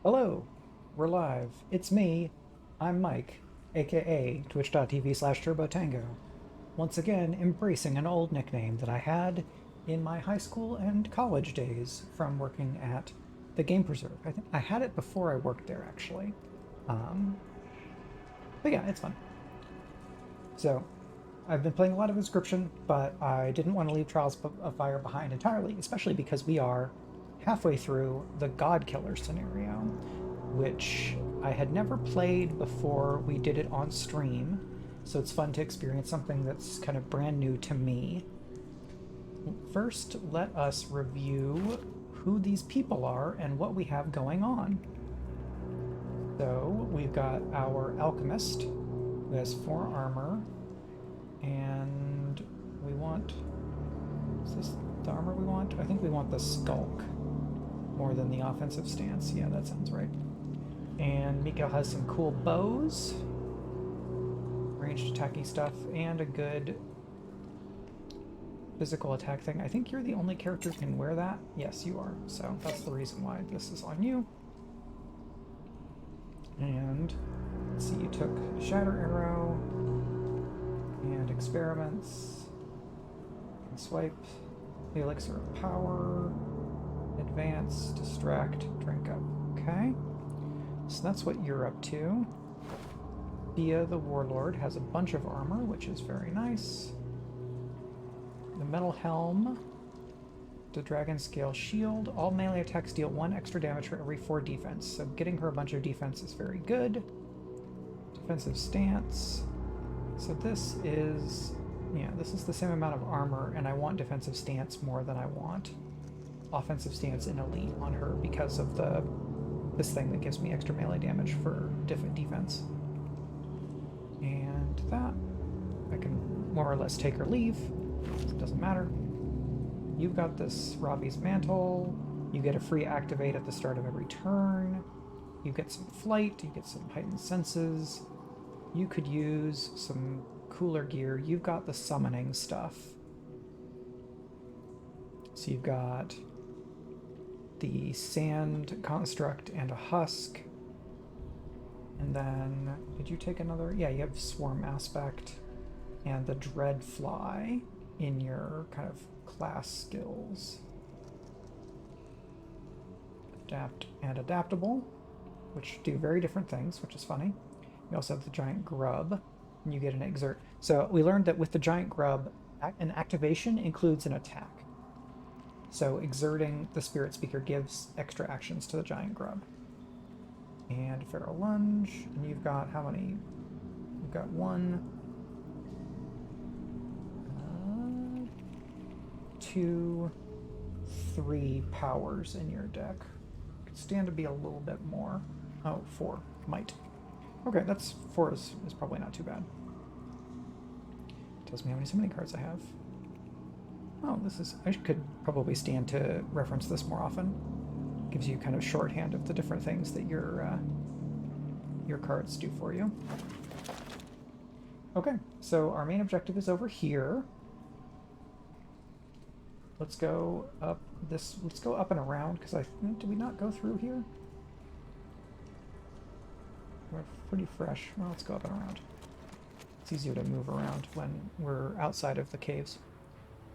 Hello, we're live. It's me. I'm Mike, aka twitch.tv/turbotango. Once again, embracing an old nickname that I had in my high school and college days from working at the Game Preserve. I think I had it before I worked there, actually. Um, but yeah, it's fun. So, I've been playing a lot of Inscription, but I didn't want to leave Trials of Fire behind entirely, especially because we are halfway through the God Killer scenario, which I had never played before we did it on stream, so it's fun to experience something that's kind of brand new to me. First, let us review who these people are and what we have going on. So, we've got our Alchemist, who has 4 armor, and we want... Is this the armor we want? I think we want the Skulk more than the offensive stance. Yeah, that sounds right. And Mikael has some cool bows, ranged attacking stuff, and a good physical attack thing. I think you're the only character who can wear that. Yes, you are. So that's the reason why this is on you. And let's see, you took Shatter Arrow and Experiments and Swipe, the Elixir of Power, Advance, Distract, Drink Up. Okay. So that's what you're up to. Bia the Warlord has a bunch of armor, which is very nice. The Metal Helm, the Dragon Scale Shield. All melee attacks deal 1 extra damage for every 4 defense, so getting her a bunch of defense is very good. Defensive Stance. So this is... yeah, this is the same amount of armor, and I want Defensive Stance more than I want Offensive Stance in Elite on her because of this thing that gives me extra melee damage for defense. And that, I can more or less take or leave. It doesn't matter. You've got this Ravi's Mantle. You get a free activate at the start of every turn. You get some flight. You get some heightened senses. You could use some cooler gear. You've got the summoning stuff. So you've got the Sand Construct and a Husk. And then, did you take another? Yeah, you have Swarm Aspect and the Dread Fly in your kind of class skills. Adapt and Adaptable, which do very different things, which is funny. You also have the Giant Grub, and you get an Exert. So we learned that with the Giant Grub, an activation includes an attack. So exerting the Spirit Speaker gives extra actions to the Giant Grub. And Feral Lunge, and you've got how many? You've got 1, 2, 3 powers in your deck. Could stand to be a little bit more. Oh, 4. Might. Okay, that's 4 is probably not too bad. Tells me how many summoning cards I have. Oh, this is... I could probably stand to reference this more often. Gives you kind of shorthand of the different things that your cards do for you. Okay, so our main objective is over here. Let's go up this... Let's go up and around, because did we not go through here? We're pretty fresh. Well, let's go up and around. It's easier to move around when we're outside of the caves.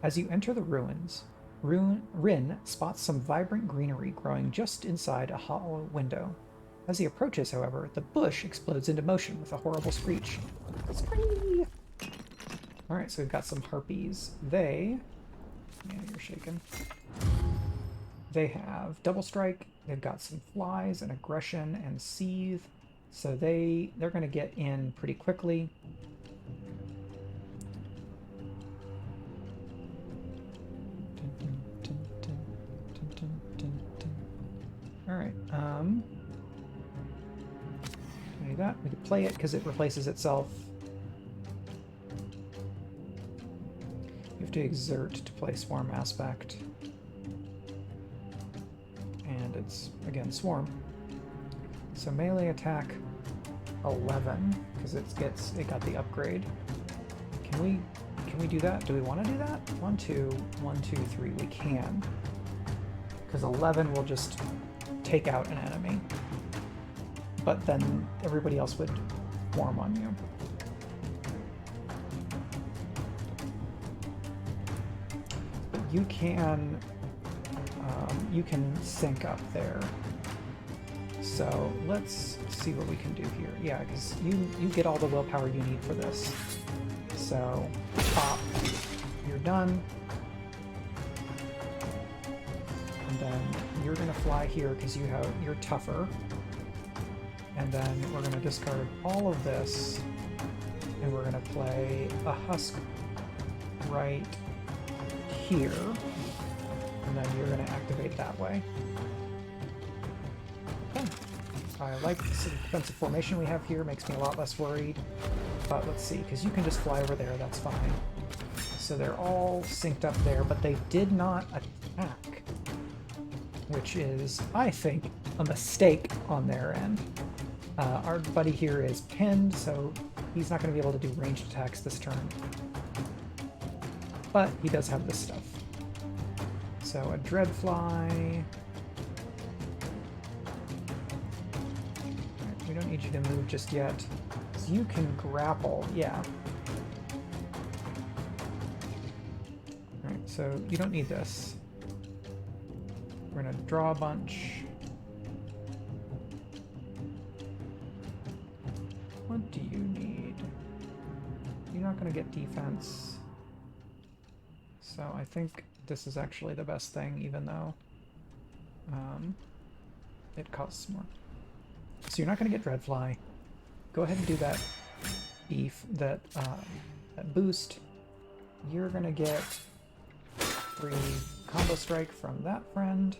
As you enter the ruins, Rin spots some vibrant greenery growing just inside a hollow window. As he approaches, however, the bush explodes into motion with a horrible screech. Screech! Alright, so we've got some harpies. They... yeah, you're shaking. They have Double Strike, they've got some flies and aggression and seethe, so they're going to get in pretty quickly. Alright, do that. We could play it because it replaces itself. You have to exert to play Swarm Aspect. And it's, again, Swarm. So melee attack 11, because it got the upgrade. Can we do that? Do we want to do that? 1, 2, 1, 2, 3. We can. Because 11 will just take out an enemy. but then everybody else would form on you. But you can sync up there. So let's see what we can do here. Yeah, because you get all the willpower you need for this. So pop, you're done. And then you're gonna fly here because you're tougher. And then we're gonna discard all of this, and we're gonna play a husk right here. And then you're gonna activate that way. Okay. I like the defensive formation we have here, makes me a lot less worried. But let's see, because you can just fly over there, that's fine. So they're all synced up there, but they did not attack, which is, I think, a mistake on their end. Our buddy here is pinned, so he's not going to be able to do ranged attacks this turn. But he does have this stuff. So a Dreadfly. We don't need you to move just yet. So you can grapple, yeah. Alright, so you don't need this. We're gonna draw a bunch. What do you need? You're not gonna get defense. So I think this is actually the best thing, even though it costs more. So you're not going to get Dreadfly. Go ahead and do that beef, that boost. You're going to get 3 combo strike from that friend.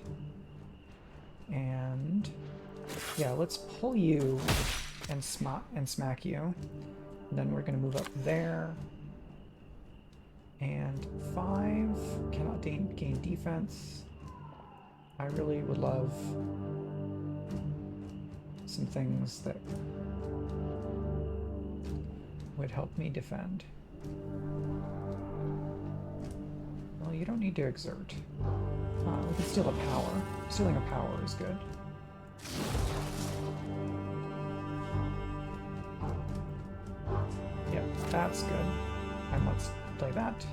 And yeah, let's pull you and smack you. And then we're going to move up there. And 5 cannot gain defense. I really would love some things that would help me defend. Well, you don't need to exert. We can steal a power. Stealing a power is good. Yeah, that's good. And let's play that.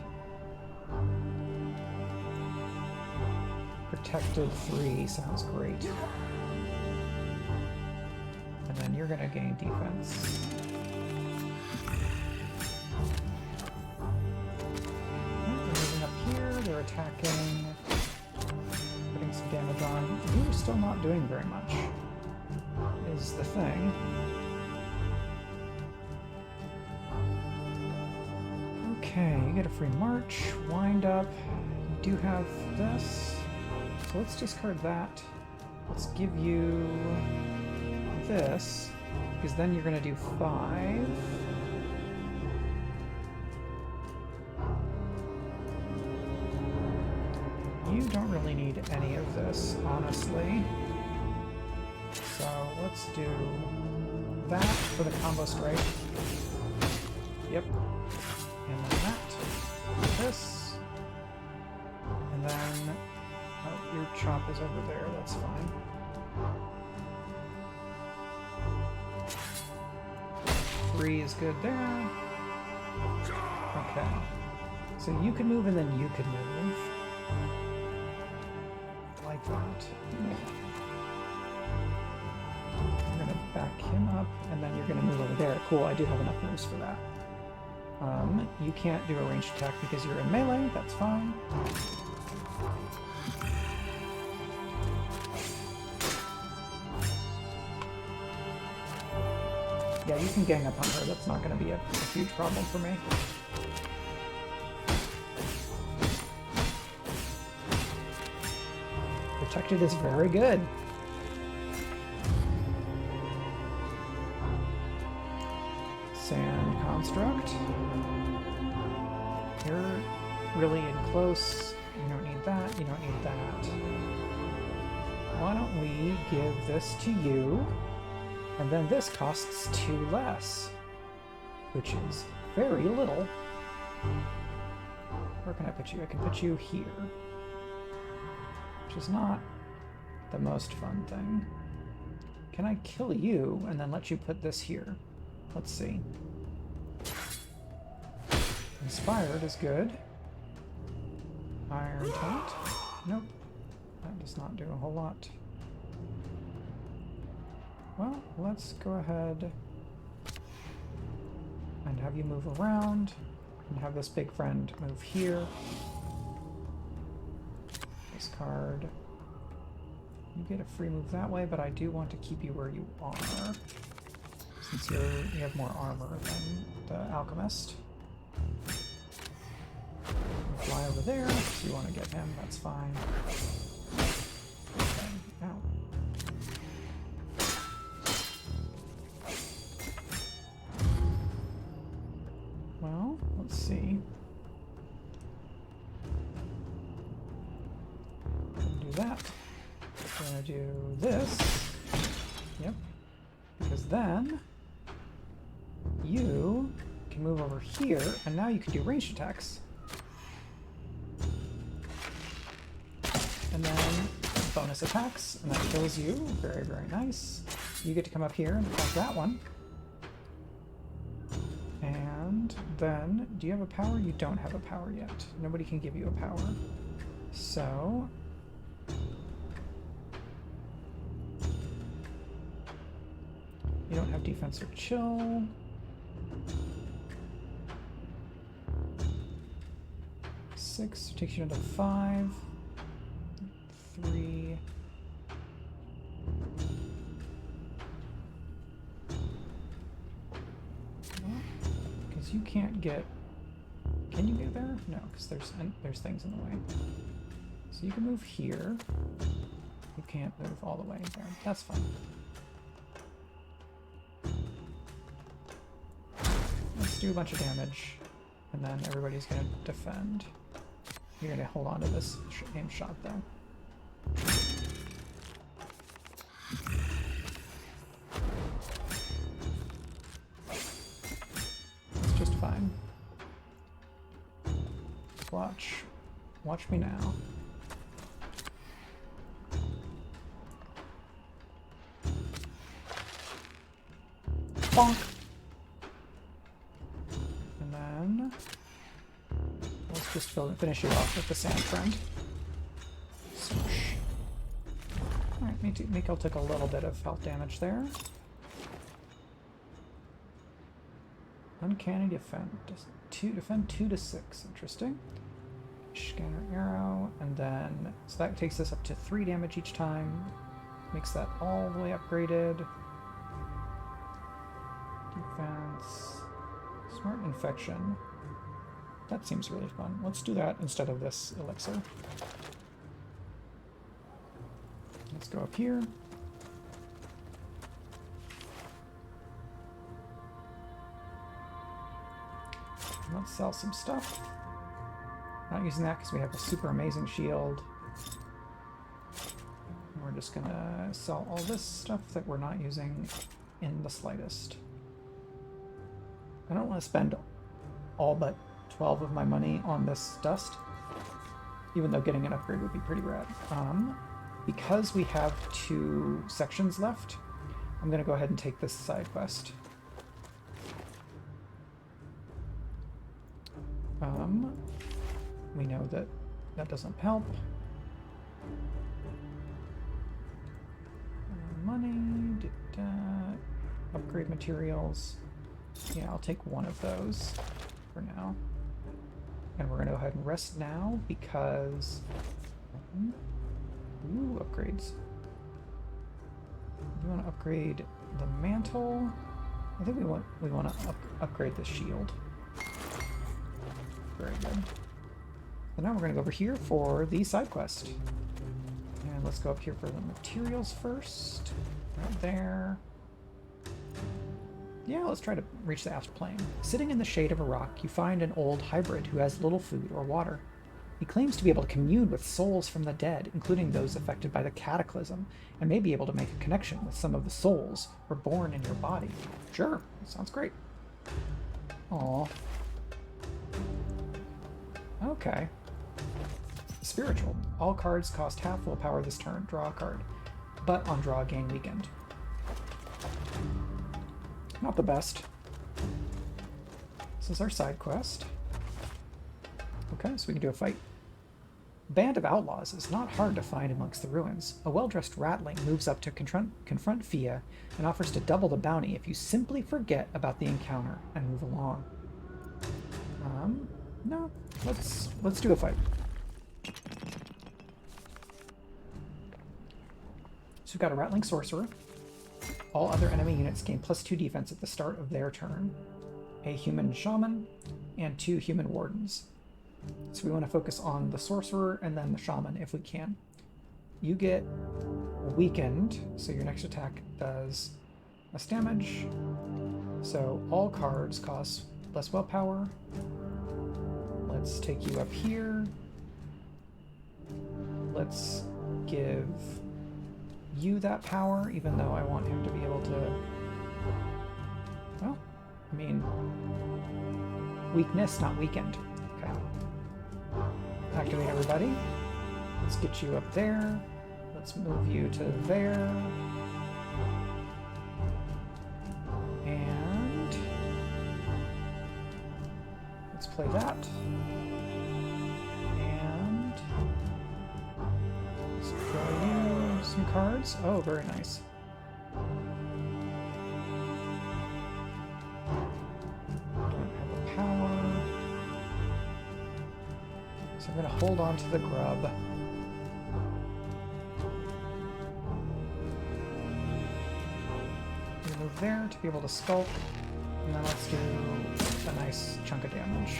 Protected 3 sounds great. And then you're gonna gain defense. They're moving up here, they're attacking, putting some damage on. You're still not doing very much, is the thing. Okay, you get a free march, wind up. You do have this. So let's discard that. Let's give you this, because then you're going to do 5. You don't really need any of this, honestly. So let's do that for the combo strike. Yep. And then that. This. And then... oh, your chop is over there, that's fine. Three is good there. Okay. So you can move and then you can move. Like that. You're gonna back him up and then you're gonna move over there. Cool, I do have enough moves for that. You can't do a ranged attack because you're in melee, that's fine. Yeah, you can gang up on her, that's not going to be a huge problem for me. Protected is very good. Sand Construct. You're really in close. You don't need that, you don't need that. Why don't we give this to you? And then this costs 2 less, which is very little. Where can I put you? I can put you here, which is not the most fun thing. Can I kill you and then let you put this here? Let's see. Inspired is good. Iron Taunt? Nope. That does not do a whole lot. Well, let's go ahead and have you move around and have this big friend move here. Discard. You get a free move that way, but I do want to keep you where you are, since you have more armor than the alchemist. You fly over there, if you want to get him, that's fine. Okay, now. Well, let's see. Do that. We're gonna do this. Yep. Because then you can move over here, and now you can do ranged attacks. And then bonus attacks, and that kills you. Very, very nice. You get to come up here and attack that one. And then, do you have a power? You don't have a power yet. Nobody can give you a power. So you don't have defense or chill. Six takes you down to 5. 3. Because you can't get. Can you get there? No, because there's things in the way. So you can move here. You can't move all the way there. That's fine. Let's do a bunch of damage, and then everybody's going to defend. You're going to hold on to this aim shot, though. It's just fine. Watch. Watch me now. Bonk! And then let's just finish you off with the sand friend. Swoosh. Alright, Miko took a little bit of health damage there. Uncanny defend. Defend 2 to 6. Interesting. Scanner arrow, and then so that takes us up to 3 damage each time. Makes that all the way upgraded. Defense. Smart infection. That seems really fun. Let's do that instead of this elixir. Let's go up here. Let's sell some stuff. Not using that because we have a super amazing shield. And we're just gonna sell all this stuff that we're not using in the slightest. I don't want to spend all but 12 of my money on this dust, even though getting an upgrade would be pretty rad. Because we have 2 sections left, I'm gonna go ahead and take this side quest. We know that that doesn't help. Money, upgrade materials. Yeah, I'll take one of those for now. And we're going to go ahead and rest now because... Ooh, upgrades. We want to upgrade the mantle. I think we want to upgrade the shield. Very good. So now we're going to go over here for the side quest. And let's go up here for the materials first. Right there. Yeah, let's try to reach the astral plane. Sitting in the shade of a rock, you find an old hybrid who has little food or water. He claims to be able to commune with souls from the dead, including those affected by the cataclysm, and may be able to make a connection with some of the souls reborn in your body. Sure, sounds great. Aww. Okay. Spiritual. All cards cost half willpower this turn. Draw a card. But on draw, gain weakened. Not the best. This is our side quest. Okay, so we can do a fight. Band of Outlaws is not hard to find amongst the ruins. A well-dressed Rattling moves up to confront Fia and offers to double the bounty if you simply forget about the encounter and move along. No, let's do a fight. So we've got a Rattling Sorcerer. All other enemy units gain +2 defense at the start of their turn. A human shaman and 2 human wardens. So we want to focus on the sorcerer and then the shaman if we can. You get weakened, so your next attack does less damage. So all cards cost less willpower. Let's take you up here. Let's give you that power, even though I want him to be able to... Well, I mean... Weakness, not weakened. Okay. Activate everybody. Let's get you up there. Let's move you to there. And... let's play that. And... let's draw you some cards. Oh, very nice. I'm going to hold on to the grub. Move there to be able to sculpt, and then let's do a nice chunk of damage.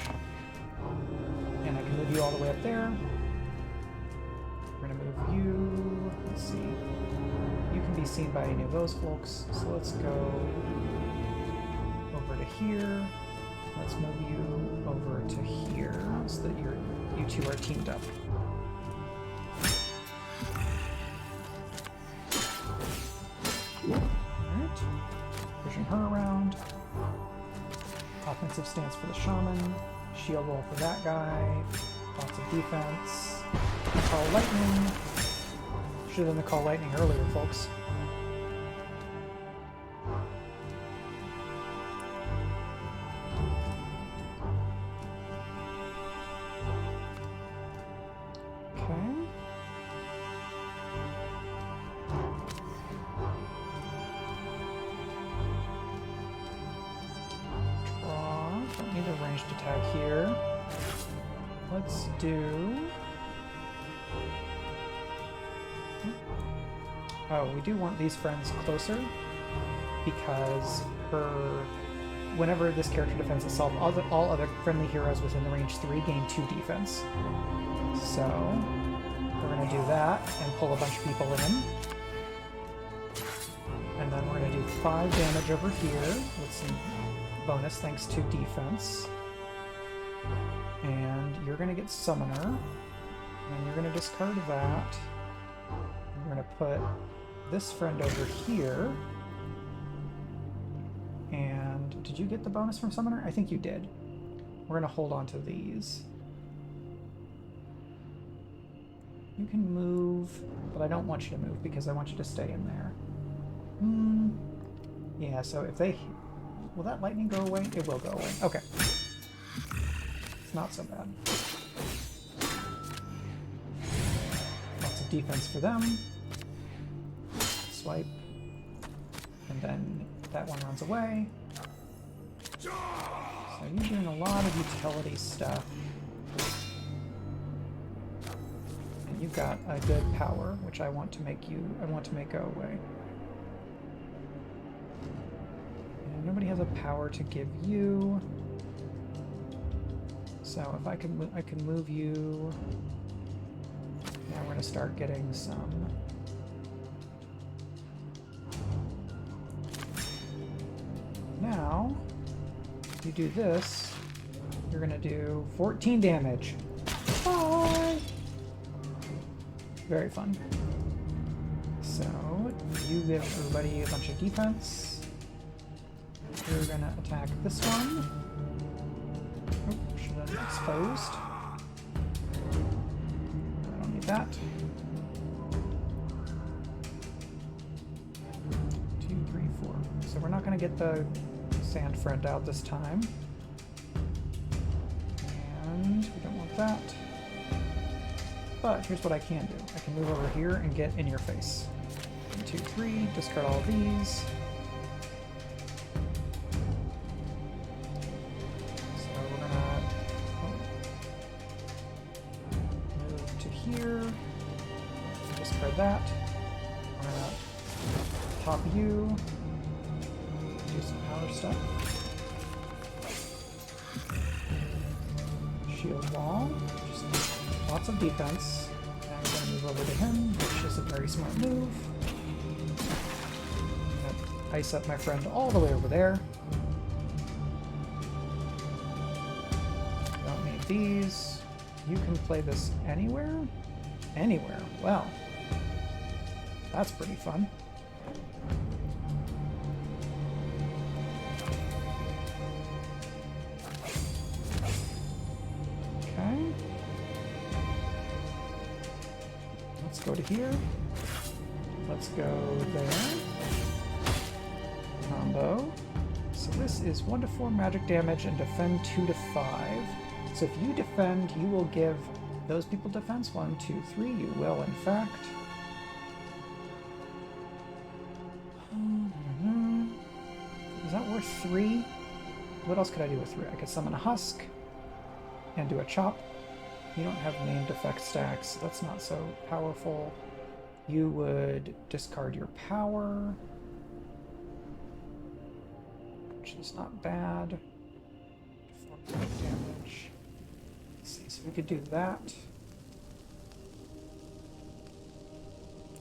And I can move you all the way up there. We're going to move you, let's see. You can be seen by any of those folks, so let's go over to here. Let's move you over to here so that you two are teamed up. Alright. Pushing her around. Offensive stance for the shaman. Shield wall for that guy. Lots of defense. Call lightning. Should have done the call lightning earlier, folks. Attack here. Let's do... oh, we do want these friends closer because whenever this character defends itself, all other friendly heroes within the range 3 gain 2 defense. So we're going to do that and pull a bunch of people in. And then we're going to do 5 damage over here with some bonus thanks to defense. And you're going to get Summoner, and you're going to discard that. We're going to put this friend over here. And did you get the bonus from Summoner? I think you did. We're going to hold on to these. You can move, but I don't want you to move because I want you to stay in there. Yeah, so if they... will that lightning go away? It will go away. Okay. It's not so bad. Lots of defense for them. Swipe. And then that one runs away. So you're doing a lot of utility stuff. And you've got a good power, which I want to make go away. And nobody has a power to give you. So if I can move you. Now we're going to start getting some. Now, if you do this, you're going to do 14 damage. Bye! Very fun. So you give everybody a bunch of defense. You're going to attack this one. Exposed. I don't need that. 2, 3, 4. So we're not going to get the sand friend out this time. And we don't want that. But here's what I can do. I can move over here and get in your face. 1, 2, 3, discard all of these. So we're gonna move to here. Discard that. We're gonna pop you. Do some power stuff. Shield wall. Just lots of defense. And I'm going to move over to him, which is a very smart move. I'm going to ice up my friend all the way over there. Don't need these. You can play this anywhere? Anywhere. Well, that's pretty fun. Go to here. Let's go there. Combo. So this is 1 to 4 magic damage and defend 2 to 5. So if you defend, you will give those people defense. 1, 2, 3. You will, in fact. Is that worth 3? What else could I do with 3? I could summon a husk and do a chop. You don't have named effect stacks, so that's not so powerful. You would discard your power, which is not bad. 4 point damage. Let's see, so we could do that.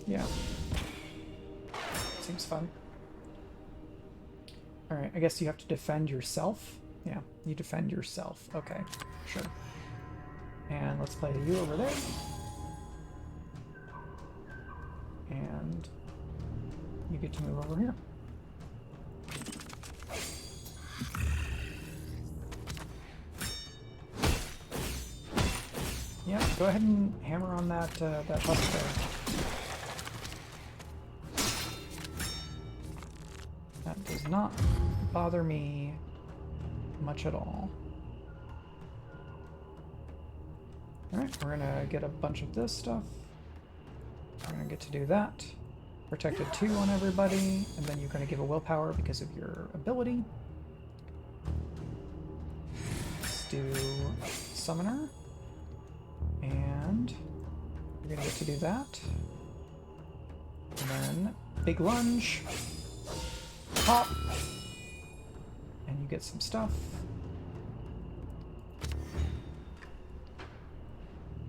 Yeah. Seems fun. Alright, I guess you have to defend yourself. Yeah, you defend yourself. Okay, sure. And let's play you over there. And you get to move over here. Yeah, go ahead and hammer on that that husk there. That does not bother me much at all. Alright, we're gonna get a bunch of this stuff. We're gonna get to do that. Protected 2 on everybody, and then you're gonna give a willpower because of your ability. Let's do Summoner. And you're gonna get to do that. And then Big Lunge. Pop. And you get some stuff.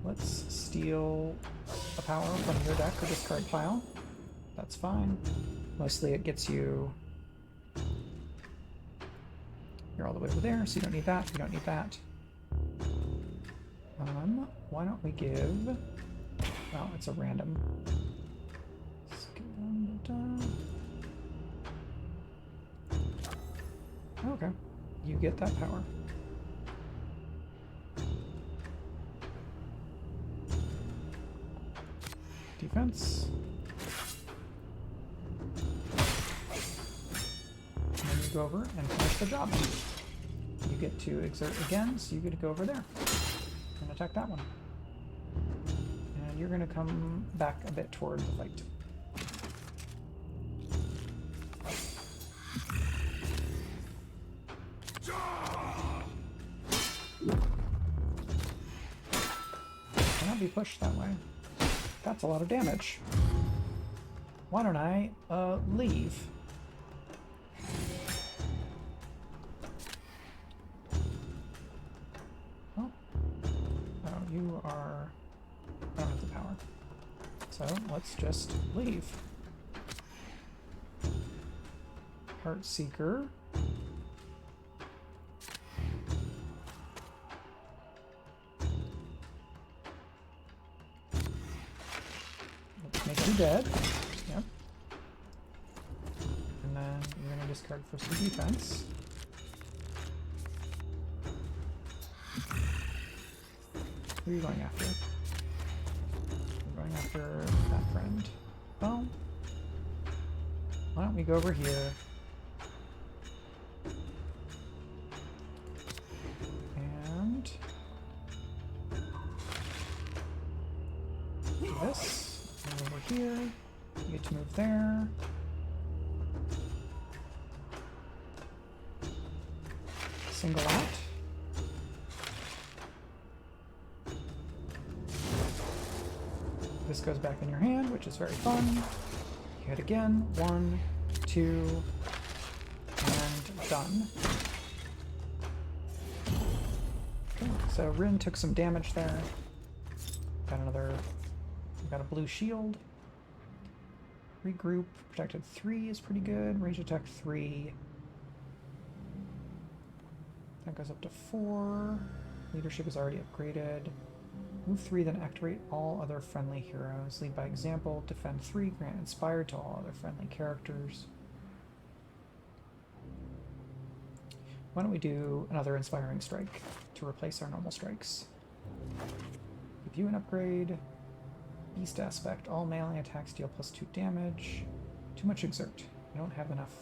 Let's steal a power from your deck or discard pile. That's fine. Mostly it gets you... You're all the way over there, so you don't need that, you don't need that. Why don't we give... Well, it's a random. Okay, you get that power. Defense. And then you go over and finish the job. You get to exert again, so you get to go over there and attack that one. And you're going to come back a bit toward the fight. Cannot be pushed that way. That's a lot of damage. Why don't I leave? Oh, you are... I don't have the power. So let's just leave. Heartseeker. Make you dead. Yep. And then you're going to discard for some defense. Who are you going after? You're going after that friend. Well, why don't we go over here Move over here. You get to move there. Single out. This goes back in your hand, which is very fun. You hit again. 1, 2, and done. Okay, so Rin took some damage there. Got a blue shield. Regroup. Protected 3 is pretty good. Range attack 3. That goes up to 4. Leadership is already upgraded. Move 3, then activate all other friendly heroes. Lead by example. Defend 3. Grant inspired to all other friendly characters. Why don't we do another inspiring strike to replace our normal strikes? Give you an upgrade. Beast aspect. All melee attacks deal +2 damage. Too much exert. I don't have enough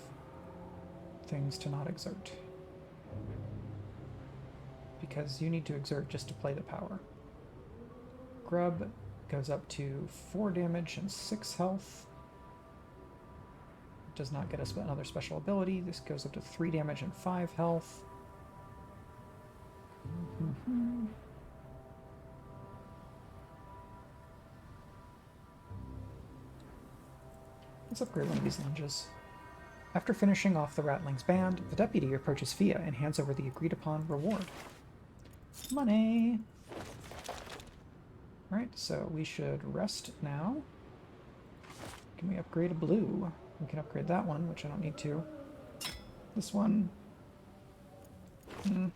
things to not exert. Because you need to exert just to play the power. Grub goes up to 4 damage and 6 health. Does not get another special ability. This goes up to 3 damage and 5 health. Let's upgrade one of these lunges. After finishing off the Rattling's band, the deputy approaches Fia and hands over the agreed-upon reward. Money! Alright, so we should rest now. Can we upgrade a blue? We can upgrade that one, which I don't need to. This one... I'm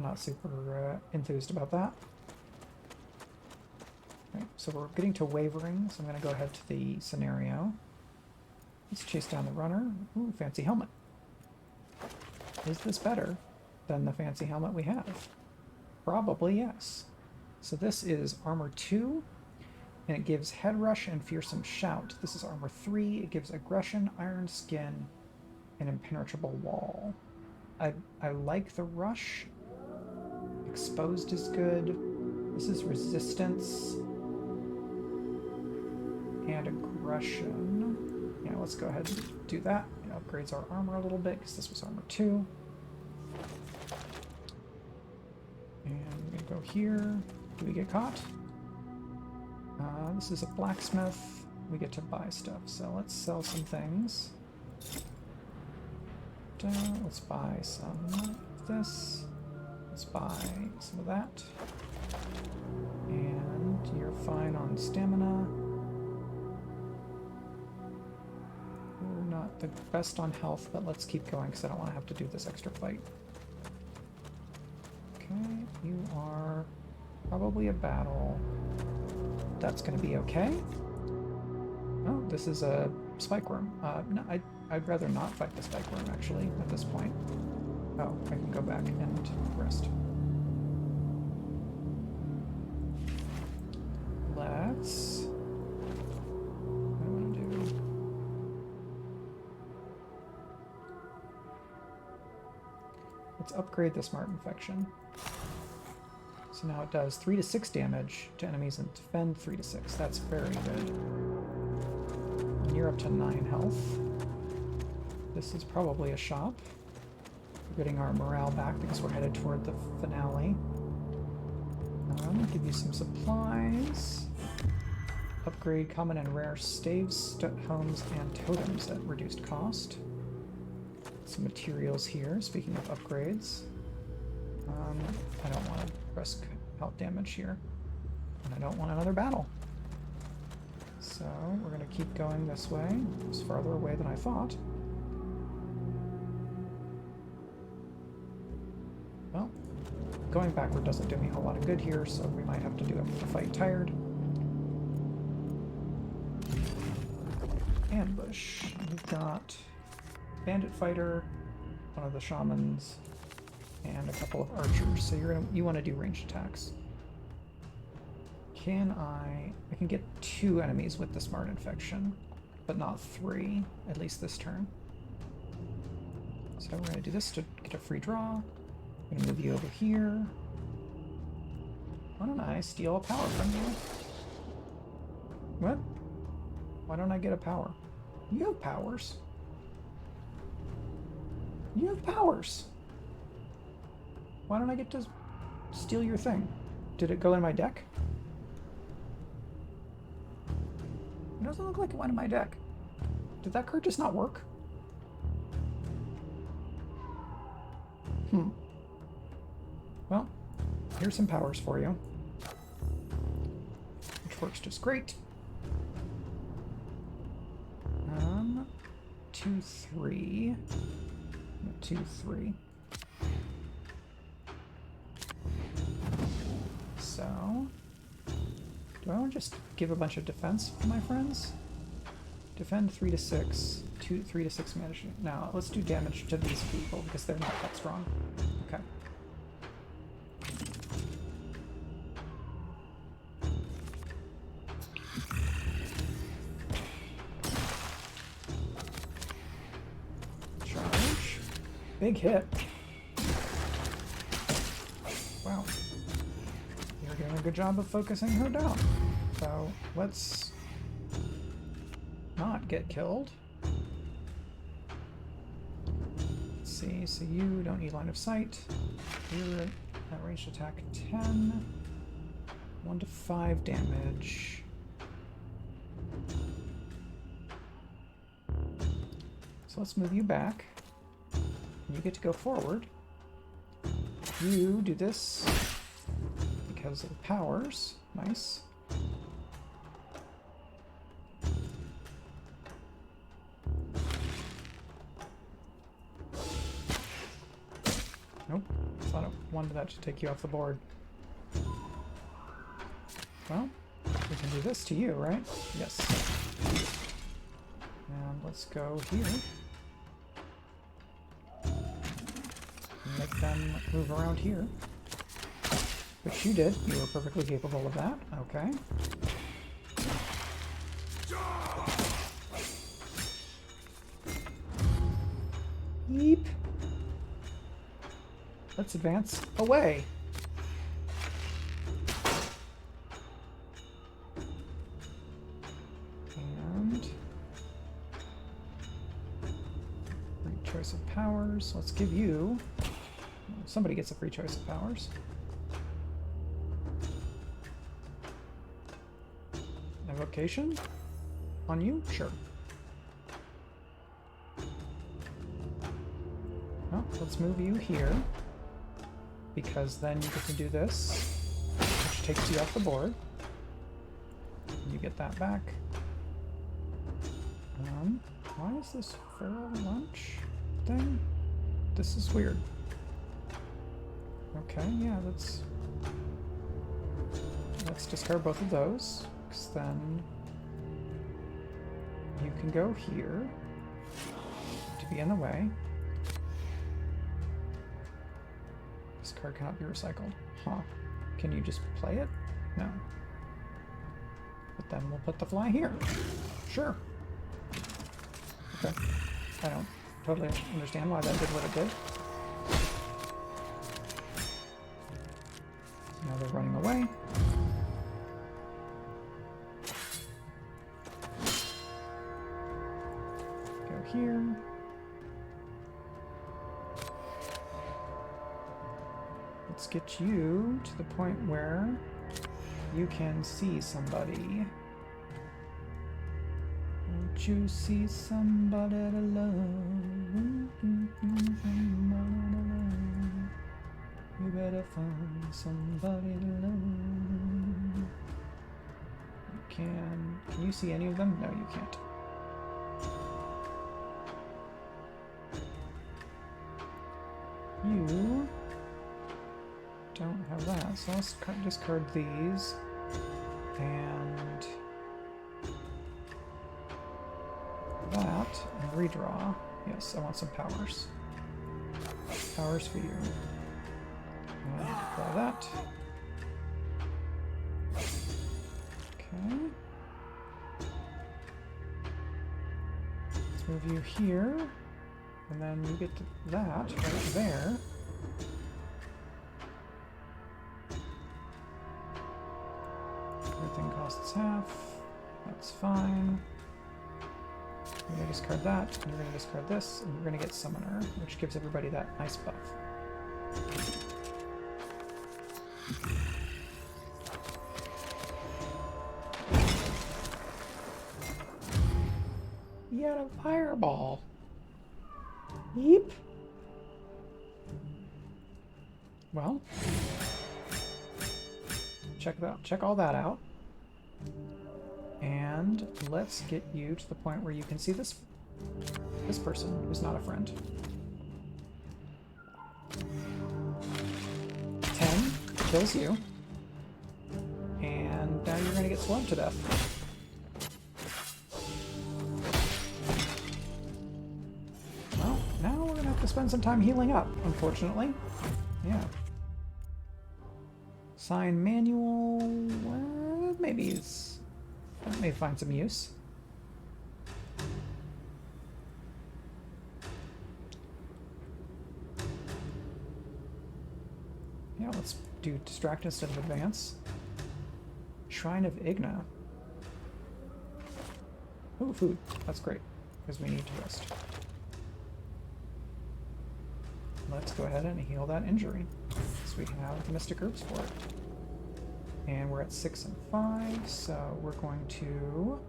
not super enthused about that. Right, so we're getting to wavering, so I'm going to go ahead to the scenario. Let's chase down the runner. Ooh, fancy helmet. Is this better than the fancy helmet we have? Probably yes. So this is armor 2, and it gives head rush and fearsome shout. This is armor 3. It gives aggression, iron skin, and impenetrable wall. I like the rush. Exposed is good. This is resistance and aggression. Yeah, let's go ahead and do that. It upgrades our armor a little bit because this was armor 2. And we're gonna go here. Do we get caught? This is a blacksmith. We get to buy stuff, so let's sell some things. Let's buy some of this. Let's buy some of that. And you're fine on stamina. We're not the best on health, but let's keep going because I don't want to have to do this extra fight. Okay, you are probably a battle. That's going to be okay. Oh, this is a spike worm. No, I'd rather not fight the spike worm, actually, at this point. Oh, I can go back and rest. Let's... What do I want to do? Let's upgrade the Smart Infection. So now it does 3 to 6 damage to enemies and defend 3 to 6. That's very good. And you're up to 9 health. This is probably a shop. We're getting our morale back because we're headed toward the finale. Give you some supplies. Upgrade common and rare staves, homes, and totems at reduced cost. Some materials here, speaking of upgrades. I don't want to risk health damage here. And I don't want another battle. So we're going to keep going this way. It's farther away than I thought. Well, going backward doesn't do me a whole lot of good here, so we might have to do a fight tired. Ambush. We've got bandit fighter, one of the shamans, and a couple of archers. So you want to do ranged attacks. I can get 2 enemies with the Smart Infection, but not 3, at least this turn. So we're going to do this to get a free draw. I'm going to move you over here. Why don't I steal a power from you? What? Why don't I get a power? You have powers. You have powers. Why don't I get to steal your thing? Did it go in my deck? It doesn't look like it went in my deck. Did that card just not work? Well, here's some powers for you. Which works just great. 2, 3. 2, 3. So, do I want to just give a bunch of defense to my friends? Defend 3 to 6. 3 to 6 damage. Now, let's do damage to these people because they're not that strong. Okay. Charge. Big hit. Wow. You're doing a good job of focusing her down. So, let's not get killed. Let's see, so you don't need line of sight. You're at ranged attack 10. 1 to 5 damage. So let's move you back. You get to go forward. You do this because of the powers. Nice. Nope. Thought I wanted that to take you off the board. Well, we can do this to you, right? Yes. And let's go here. Make them move around here. Which you did. You were perfectly capable of that. Okay. Yeep. Let's advance away. And free choice of powers. Let's give you... Somebody gets a free choice of powers. Evocation? On you? Sure. Well, let's move you here. Because then you get to do this, which takes you off the board. You get that back. Why is this feral lunch thing? This is weird. Okay, yeah, let's discard both of those, because then you can go here to be in the way. This card cannot be recycled. Huh. Can you just play it? No. But then we'll put the fly here. Sure. Okay. I don't totally understand why that did what it did. Now they're running away. Go here. Let's get you to the point where you can see somebody. Won't you see somebody to love? Somebody to love. You better find somebody to love. Can you see any of them? No, you can't. You don't have that, so let's discard these and that and redraw. Yes, I want some powers. Powers for you. And apply that. Okay. Let's move you here, and then you get to that right there. Everything costs half. That's fine. You're going to discard that, and you're going to discard this, and you're going to get Summoner, which gives everybody that nice buff. You had a fireball. Yeep. Well, check all that out. And let's get you to the point where you can see this person who's not a friend. 10 kills you. And now you're gonna get swarmed to death. Well, now we're gonna have to spend some time healing up, unfortunately. Yeah. Sign manual, well, maybe that may find some use. Yeah, let's do distract instead of advance. Shrine of Igna. Oh, food. That's great, because we need to rest. Let's go ahead and heal that injury, so we can have the Mystic Herbs for it. And we're at 6 and 5, so we're going to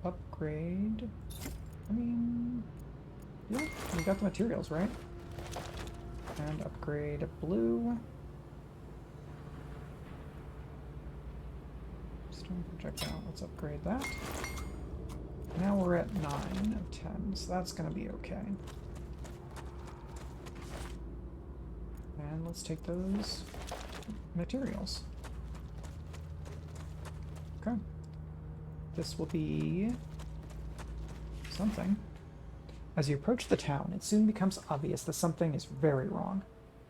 upgrade. I mean, yeah, we got the materials, right? And upgrade blue. Stone projectile, let's upgrade that. Now we're at 9 of 10, so that's going to be okay. And let's take those materials. Okay. This will be something. As you approach the town, it soon becomes obvious that something is very wrong.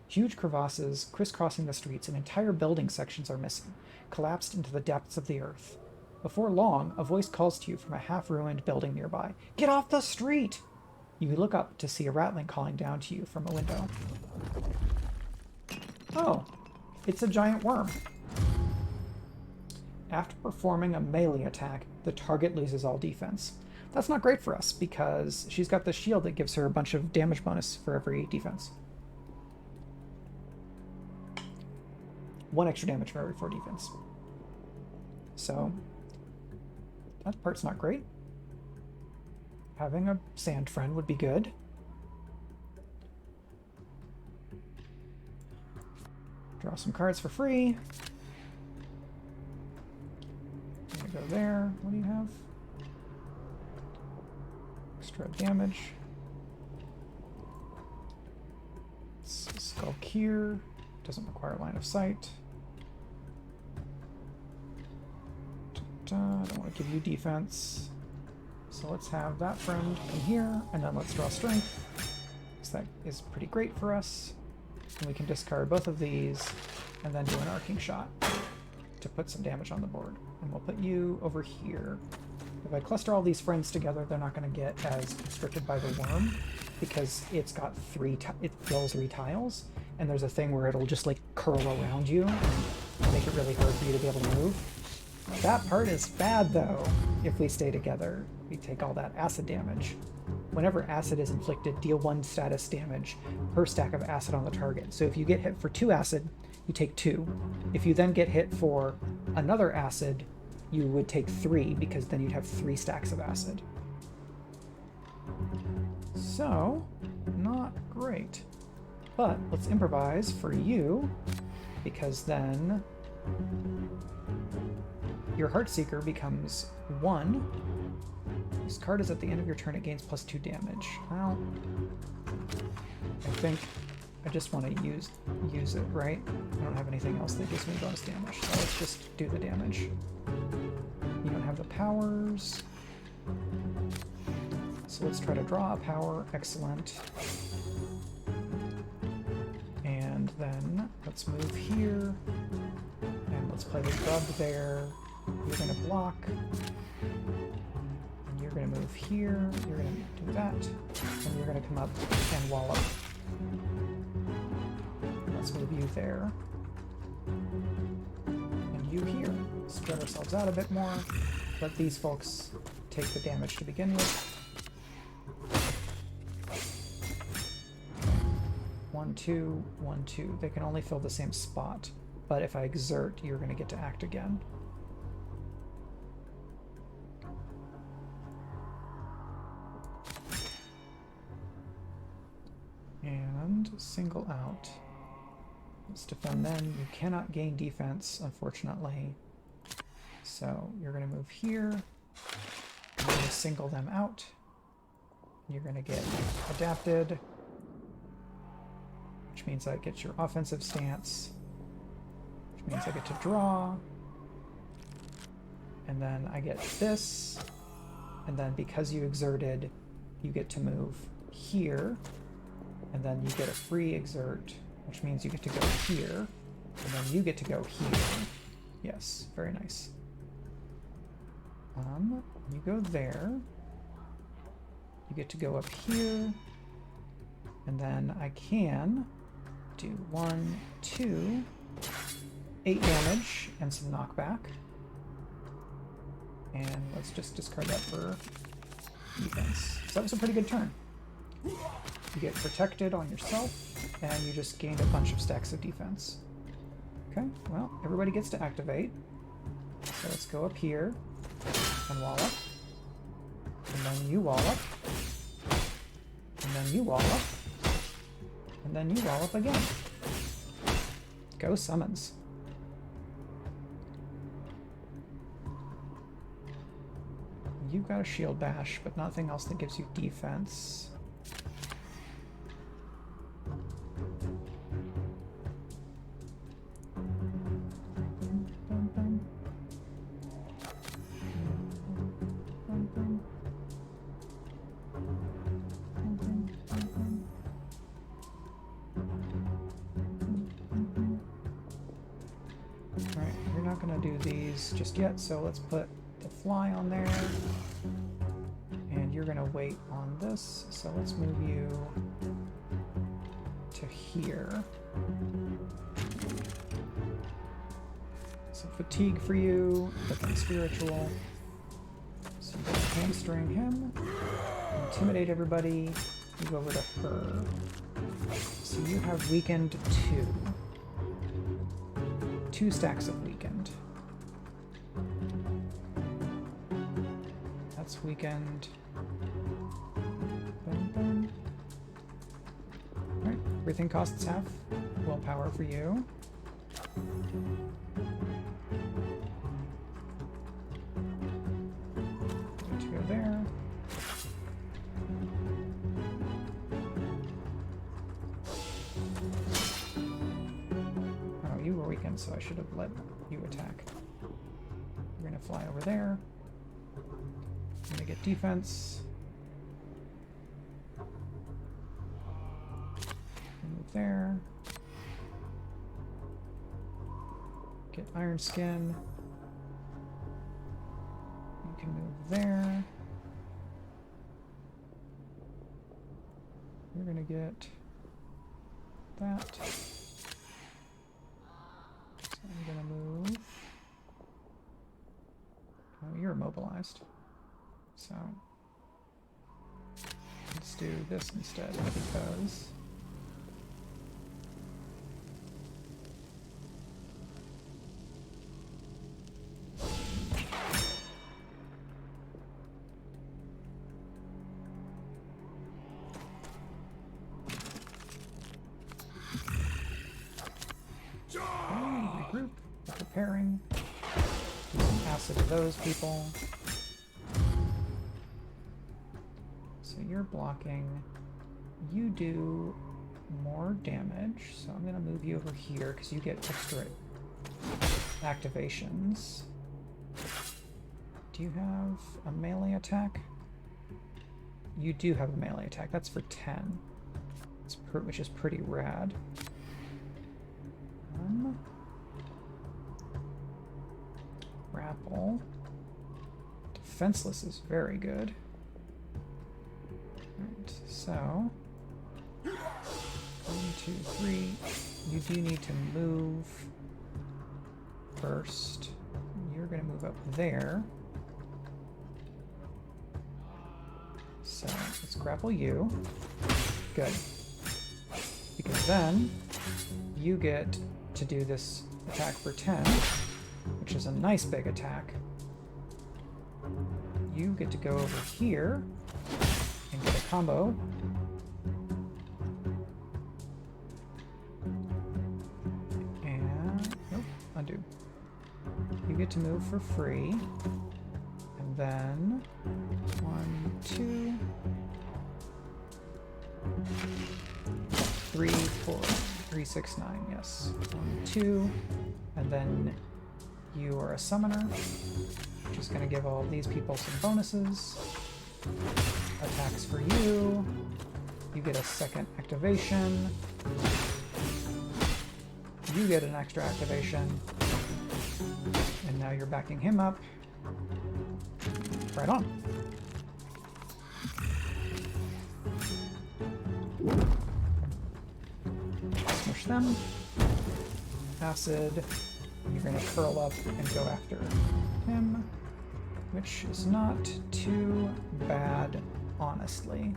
Huge crevasses crisscrossing the streets and entire building sections are missing, collapsed into the depths of the earth. Before long, a voice calls to you from a half-ruined building nearby. Get off the street! You look up to see a rattling calling down to you from a window. Oh, it's a giant worm. After performing a melee attack, the target loses all defense. That's not great for us, because she's got the shield that gives her a bunch of damage bonus for every defense. 1 extra damage for every 4 defense. So, that part's not great. Having a sand friend would be good. Draw some cards for free. I'm gonna go there. What do you have? Extra damage. Skulk here. Doesn't require line of sight. I don't want to give you defense. So let's have that friend come here, and then let's draw strength. So that is pretty great for us. And we can discard both of these, and then do an arcing shot to put some damage on the board. And we'll put you over here. If I cluster all these friends together, they're not going to get as constricted by the worm, because it's got it fills 3 tiles, and there's a thing where it'll just like curl around you and make it really hard for you to be able to move. That part is bad though. If we stay together, we take all that acid damage. Whenever acid is inflicted, deal 1 status damage per stack of acid on the target. So if you get hit for 2 acid, you take 2. If you then get hit for another acid, you would take 3, because then you'd have 3 stacks of acid. So, not great. But let's improvise for you, because then your Heartseeker becomes 1. This card is at the end of your turn, it gains +2 damage. Well, I think I just want to use it, right? I don't have anything else that gives me bonus damage, so let's just do the damage. You don't have the powers, so let's try to draw a power. Excellent. And then let's move here, and let's play the grub there. You're going to block, and you're going to move here, you're going to do that, and you're going to come up and wallop. Let's move you there, and you here. spread ourselves out a bit more. Let these folks take the damage to begin with. 1, 2, 1, 2. They can only fill the same spot, but if I exert, you're going to get to act again. And single out. Let's defend then. You cannot gain defense, unfortunately. So you're going to move here. I'm going to single them out. You're going to get adapted, which means I get your offensive stance, which means I get to draw, and then I get this, and then because you exerted, you get to move here, and then you get a free exert, which means you get to go here, and then you get to go here. Yes, very nice. You go there. You get to go up here, and then I can do 1, 2, 8 damage and some knockback. And let's just discard that for defense. So that was a pretty good turn. You get protected on yourself, and you just gained a bunch of stacks of defense. Okay, well, everybody gets to activate. So let's go up here and wall up. And then you wall up. And then you wall up. And then you wall up again. Go summons. You've got a shield bash, but nothing else that gives you defense. Alright, you're not going to do these just yet, so let's put the fly on there. And you're going to wait on this, so let's move you to here. So fatigue for you, but then spiritual. So you can hamstring him, intimidate everybody, move over to her. So you have weakened 2. 2 stacks of weakened. That's weakened. Boom, boom. Alright, everything costs half. Willpower for you. Need to go there. Oh, you were weakened, so I should have let you attack. You're gonna fly over there. I'm gonna get defense. Move there. Get Iron Skin. You can move there. You're gonna get that. So I'm gonna move. Oh, you're immobilized. So let's do this instead because regroup, preparing, do some acid to those people. So you're blocking, you do more damage, so I'm gonna move you over here because you get extra activations. Do you have a melee attack? You do have a melee attack, that's for 10, which is pretty rad. Grapple. Defenseless is very good. Right, so 1, 2, 3. You do need to move first. You're move up there. So let's grapple you. Good. Because then you get to do this attack for 10, which is a nice big attack. You get to go over here and get a combo. And nope, undo. You get to move for free. And then 1, 2, 3, 4, 3, 6, 9, yes. 1, 2, and then you are a summoner, which is going to give all these people some bonuses. Attacks for you. You get a second activation. You get an extra activation. And now you're backing him up. Right on. Smush them. Acid. You're going to curl up and go after him, which is not too bad, honestly.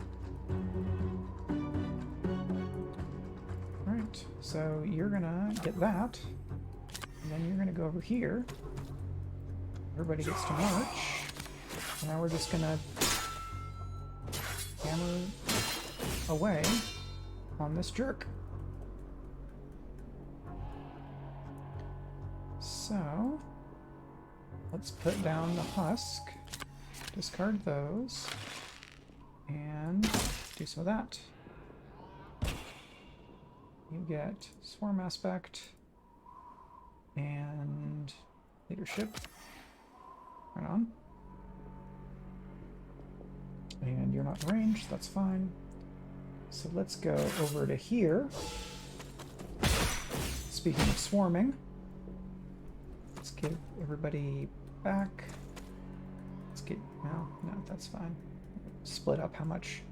Alright, so you're going to get that, and then you're going to go over here. Everybody gets to march. And now we're just going to hammer away on this jerk. So, let's put down the husk, discard those, and do some of that. You get swarm aspect and leadership. Right on. And you're not ranged, that's fine. So let's go over to here. Speaking of swarming, let's give everybody back. Let's get, no, that's fine. Split up how much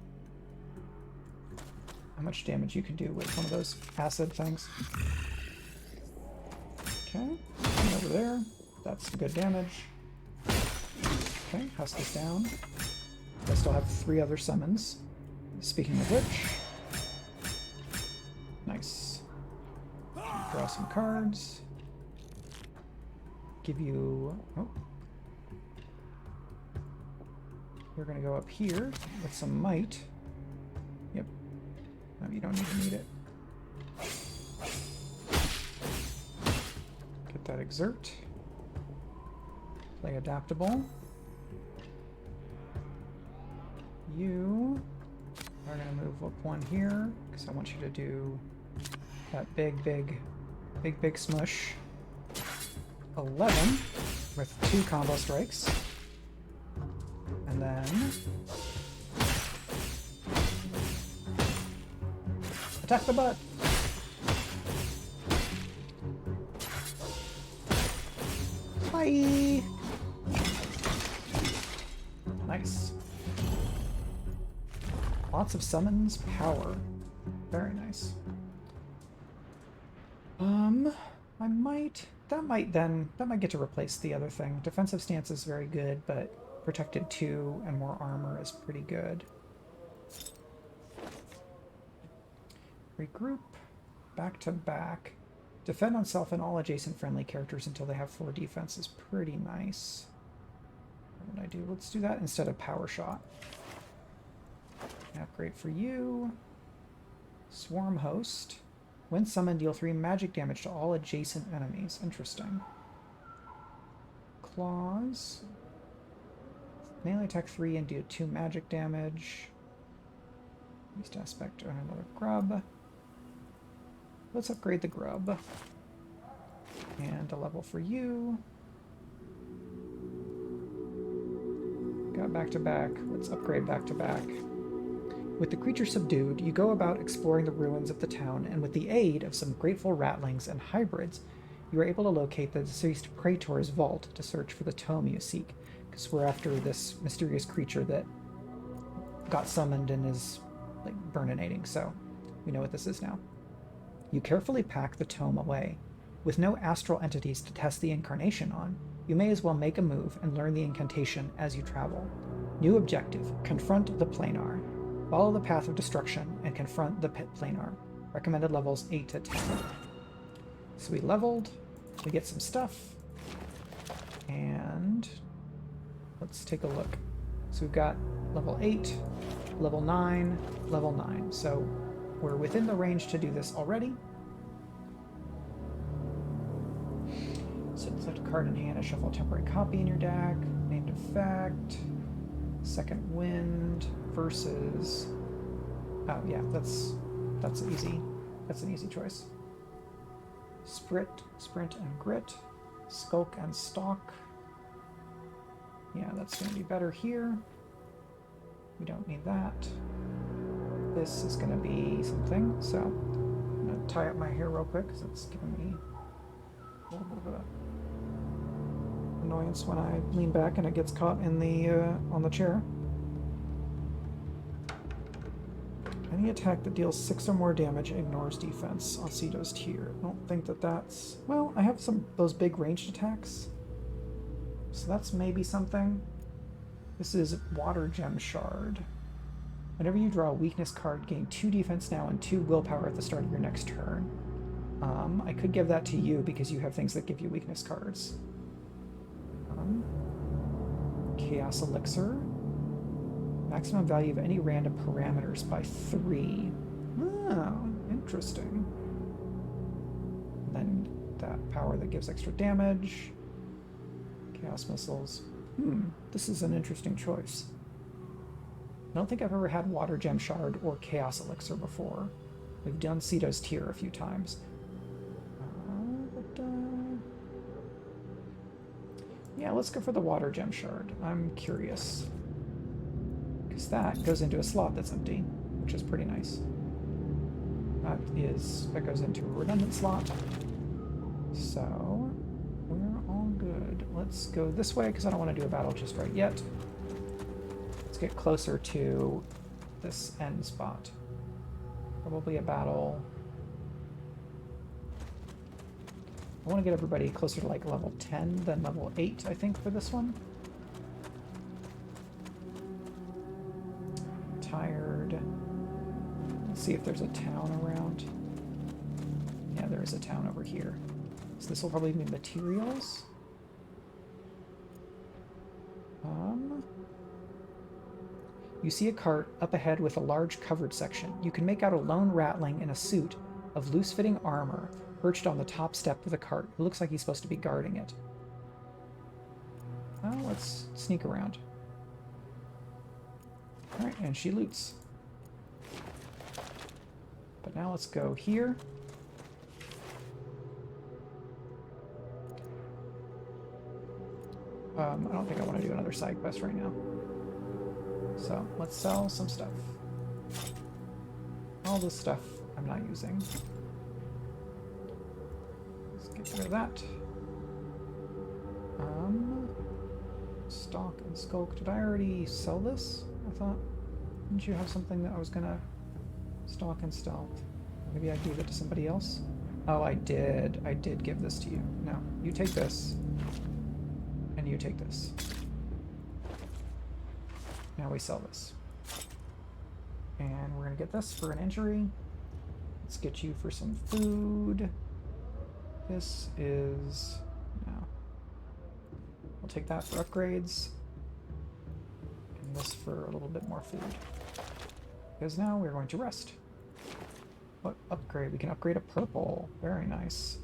damage you can do with one of those acid things. Okay, over there, that's good damage. Okay, husk is down. I still have 3 other summons. Speaking of which, nice. Draw some cards. Give you, oh. We're gonna go up here with some might. Yep. No, you don't even need it. Get that exert. Play adaptable. You are going to move up 1 here, because I want you to do that big smush. 11 with 2 combo strikes. And then attack the butt. Bye. Nice. Lots of summons power. Very nice. That might get to replace the other thing. Defensive stance is very good, but protected 2 and more armor is pretty good. Regroup. Back to back. Defend on self and all adjacent friendly characters until they have 4 defense is pretty nice. What would I do? Let's do that instead of power shot. Upgrade for you. Swarm host. When summoned, deal 3 magic damage to all adjacent enemies. Interesting. Claws. Melee attack 3 and do 2 magic damage. Beast aspect on another grub. Let's upgrade the grub. And a level for you. Got back to back. Let's upgrade back to back. With the creature subdued, you go about exploring the ruins of the town, and with the aid of some grateful rattlings and hybrids, you are able to locate the deceased Praetor's vault to search for the tome you seek, because we're after this mysterious creature that got summoned and is, like, burninating, so we know what this is now. You carefully pack the tome away. With no astral entities to test the incarnation on, you may as well make a move and learn the incantation as you travel. New objective, confront the Planar. Follow the path of destruction and confront the pit Planar. Recommended levels 8 to 10. So we leveled, we get some stuff, and let's take a look. So we've got level 8, level 9, level 9. So we're within the range to do this already. So select a card in hand and shuffle a temporary copy in your deck. Named effect. Second wind versus... Oh yeah, that's easy. That's an easy choice. Sprint and grit. Skulk and stalk. Yeah, that's going to be better here. We don't need that. This is going to be something, so I'm going to tie up my hair real quick because it's giving me a little bit of annoyance when I lean back and it gets caught in the on the chair. Any attack that deals 6 or more damage ignores defense on Ceto's tier. I don't think that's... Well, I have those big ranged attacks. So that's maybe something. This is Water Gem Shard. Whenever you draw a weakness card, gain 2 defense now and 2 willpower at the start of your next turn. I could give that to you because you have things that give you weakness cards. Chaos Elixir. Maximum value of any random parameters by 3. Oh, interesting. And then that power that gives extra damage. Chaos Missiles. This is an interesting choice. I don't think I've ever had Water Gem Shard or Chaos Elixir before. We've done Ceto's tier a few times. Yeah, let's go for the Water Gem Shard. I'm curious. Because that goes into a slot that's empty, which is pretty nice. That goes into a redundant slot. So, we're all good. Let's go this way, because I don't want to do a battle just right yet. Let's get closer to this end spot. Probably a battle. I want to get everybody closer to like level 10 than level 8, I think, for this one. Tired. Let's see if there's a town around. Yeah, there is a town over here. So this will probably be materials. You see a cart up ahead with a large covered section. You can make out a lone Rattling in a suit of loose-fitting armor perched on the top step of the cart. It looks like he's supposed to be guarding it. Well, let's sneak around. Alright, and she loots. But now let's go here. I don't think I want to do another side quest right now. So, let's sell some stuff. All this stuff I'm not using. Let's get rid of that. Stalk and Skulk. Did I already sell this? I thought... Didn't you have something that I was gonna... Stalk and Stealth. Maybe I gave it to somebody else? Oh, I did. I did give this to you. No, you take this. And you take this. Now we sell this. And we're gonna get this for an injury. Let's get you for some food. This is... no. We'll take that for upgrades. And this for a little bit more food. Because now we're going to rest. What upgrade? We can upgrade a purple. Very nice.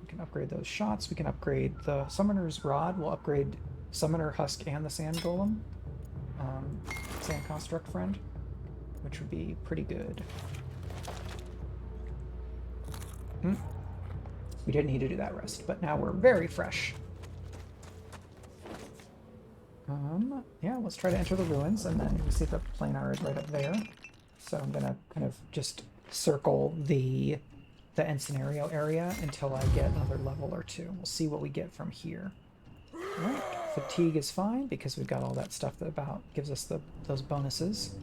We can upgrade those shots. We can upgrade the Summoner's Rod. We'll upgrade Summoner Husk and the Sand Golem. Sand Construct Friend. Which would be pretty good. We didn't need to do that rest, but now we're very fresh. Yeah, let's try to enter the ruins, and then we see the Planar is right up there. So I'm gonna kind of just circle the end scenario area until I get another level or two. We'll see what we get from here. Alright, fatigue is fine because we've got all that stuff that gives us those bonuses.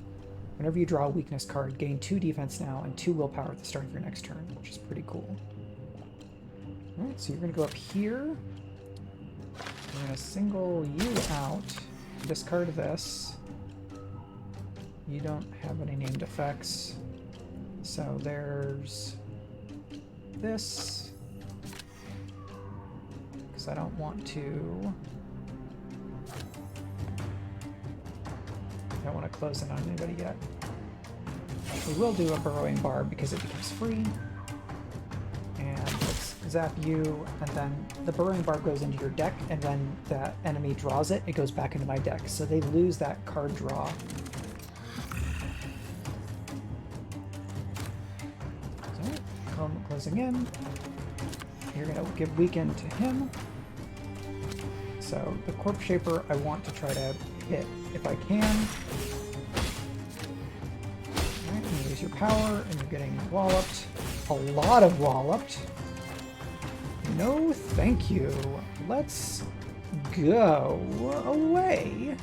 Whenever you draw a weakness card, gain 2 defense now and 2 willpower at the start of your next turn, which is pretty cool. Alright, so you're going to go up here. We're going to single you out. Discard this. You don't have any named effects. So there's this. Because I don't want to... I don't want to close in on anybody yet. We will do a burrowing barb because it becomes free. And let's zap you, and then the burrowing barb goes into your deck, and when that enemy draws it, it goes back into my deck. So they lose that card draw. So, closing in. You're going to give weaken to him. So the Corpse Shaper I want to try to hit if I can. Alright, you use your power, and you're getting walloped. A lot of walloped. No, thank you. Let's go away.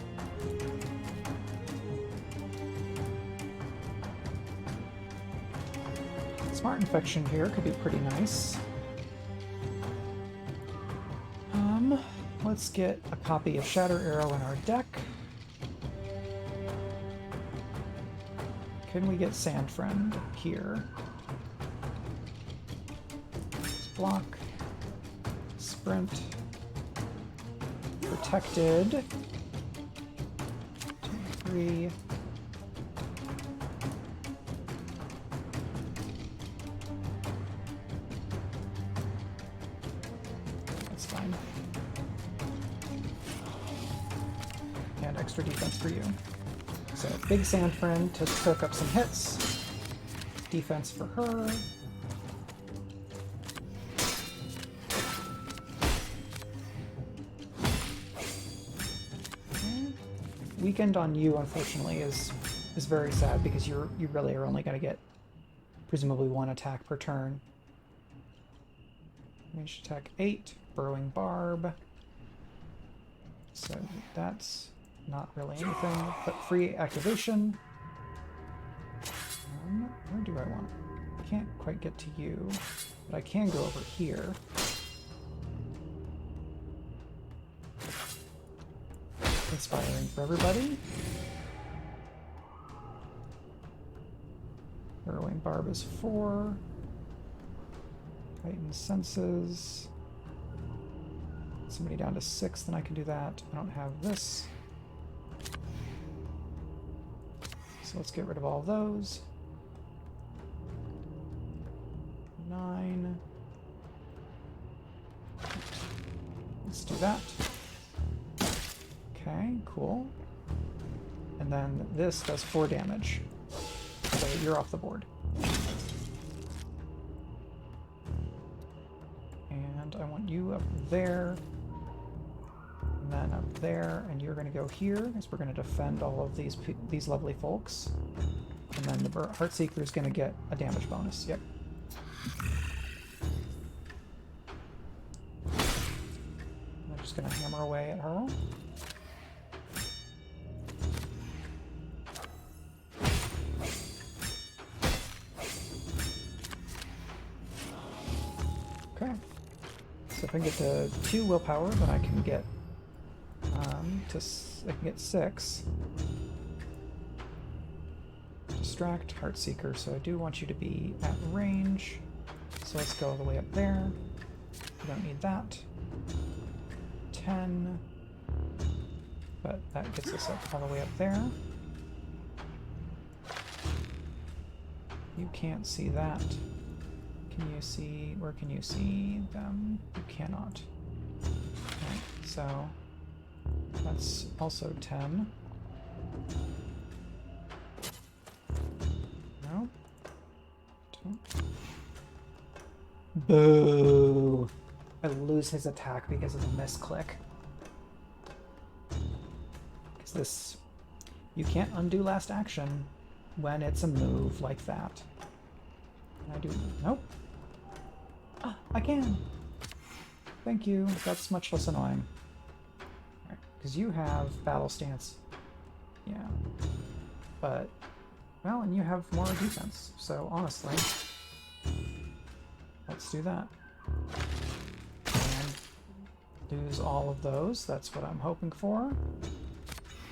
Smart Infection here could be pretty nice. Let's get a copy of Shatter Arrow in our deck. Can we get Sand Friend here? Let's block. Sprint. Protected. 2, 3. That's fine. And extra defense for you. So big Sand Friend to soak up some hits. Defense for her. Weakened on you, unfortunately, is very sad because you really are only going to get presumably 1 attack per turn. Range attack 8, burrowing barb. So that's not really anything, but free activation. Where do I want? I can't quite get to you, but I can go over here. Inspiring for everybody. Burrowing barb is 4. Heightened senses. Somebody down to 6, then I can do that. I don't have this. So let's get rid of all of those. 9. Let's do that. Okay, cool. And then this does 4 damage. So you're off the board. And I want you up there. And then up there, and you're going to go here, because we're going to defend all of these lovely folks. And then the Heartseeker is going to get a damage bonus. Yep. I'm just going to hammer away at her. Okay. So if I can get to 2 willpower, then I can get I can get 6. Distract, Heartseeker, so I do want you to be at range. So let's go all the way up there. We don't need that. 10. But that gets us up all the way up there. You can't see that. Can you see... where can you see them? You cannot. Right, so... that's also 10. No? 2. Boo! I lose his attack because of the misclick. Because this... you can't undo last action when it's a move like that. Can I do... nope. Ah, I can! Thank you. That's much less annoying. Because you have battle stance. Yeah. But, well, and you have more defense. So, honestly, let's do that. lose all of those. That's what I'm hoping for.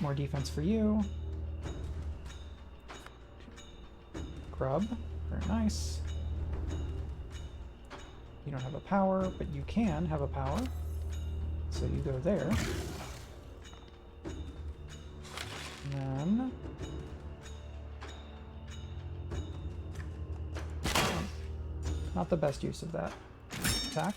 More defense for you. Grub. Very nice. You don't have a power, but you can have a power. So you go there. And then... not the best use of that attack.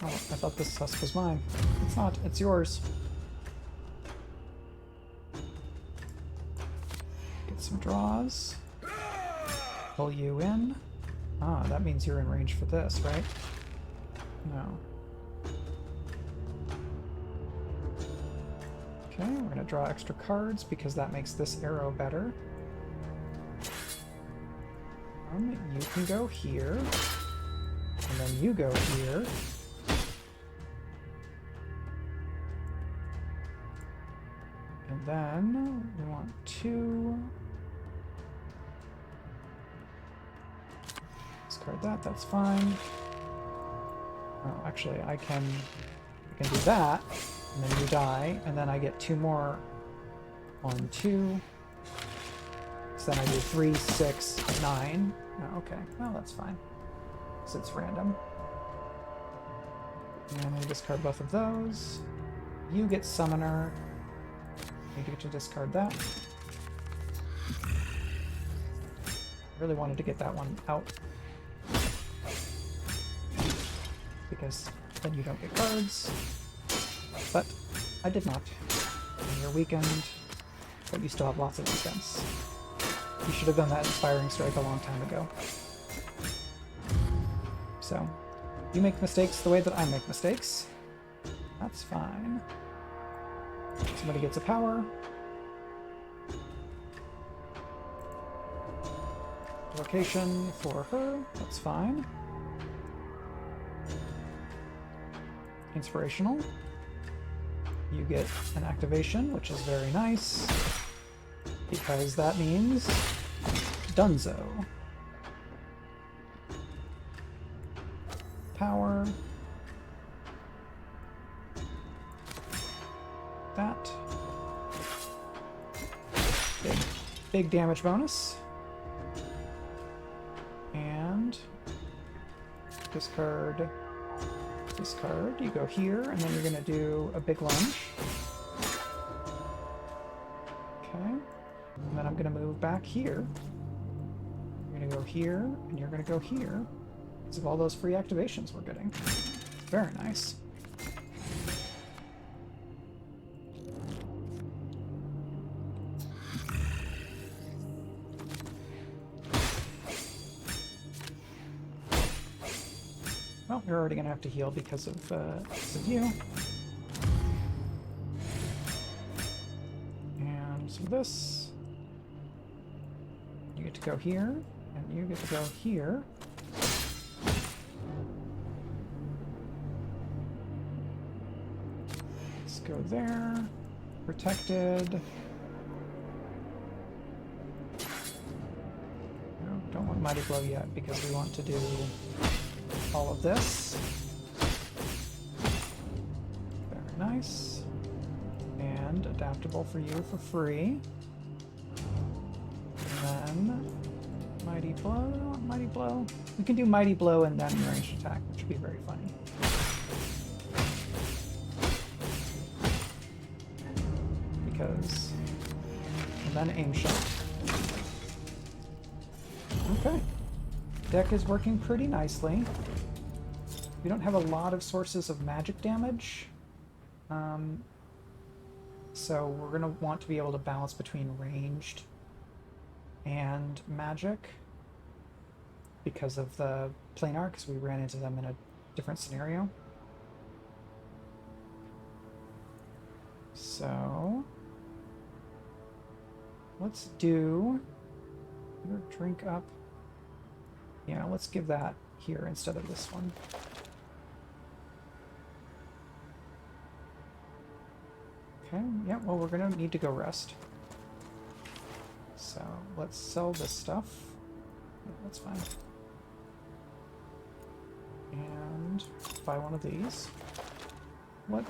Oh, I thought this husk was mine. It's not, it's yours. Get some draws. Pull you in. Ah, that means you're in range for this, right? No. Okay, we're going to draw extra cards because that makes this arrow better. You can go here. And then you go here. And then we want two... discard that, that's fine. Oh, actually, I can do that, and then you die, and then I get two more. 1, 2. So then I do 3, 6, 9. Oh, okay, well that's fine. So it's random. And then I discard both of those. You get Summoner. You get to discard that. Really wanted to get that one out. Because then you don't get cards. But I did not. And you're weakened, but you still have lots of defense. You should have done that Inspiring Strike a long time ago. So, you make mistakes the way that I make mistakes. That's fine. Somebody gets a power. Location for her, that's fine. Inspirational. You get an activation, which is very nice, because that means Dunzo. Power. That. Big damage bonus. And discard. Discard, you go here, and then you're going to do a big lunge. Okay. And then I'm going to move back here. You're going to go here, and you're going to go here. Because of all those free activations we're getting. Very nice. Well, you're already going to have to heal because of you. And so this... you get to go here, and you get to go here. Let's go there. Protected. No, don't want Mighty Blow yet because we want to do all of this. Very nice. And adaptable for you for free. And then Mighty Blow, Mighty Blow. We can do Mighty Blow and then ranged attack, which would be very funny. Because... and then aim shot. Okay. Deck is working pretty nicely. We don't have a lot of sources of magic damage. So we're going to want to be able to balance between ranged and magic because of the Planar, because we ran into them in a different scenario. So let's do your drink up. Yeah, let's give that here instead of this one. Okay, yeah, well, we're gonna need to go rest. So let's sell this stuff. Yeah, that's fine. And buy one of these. What?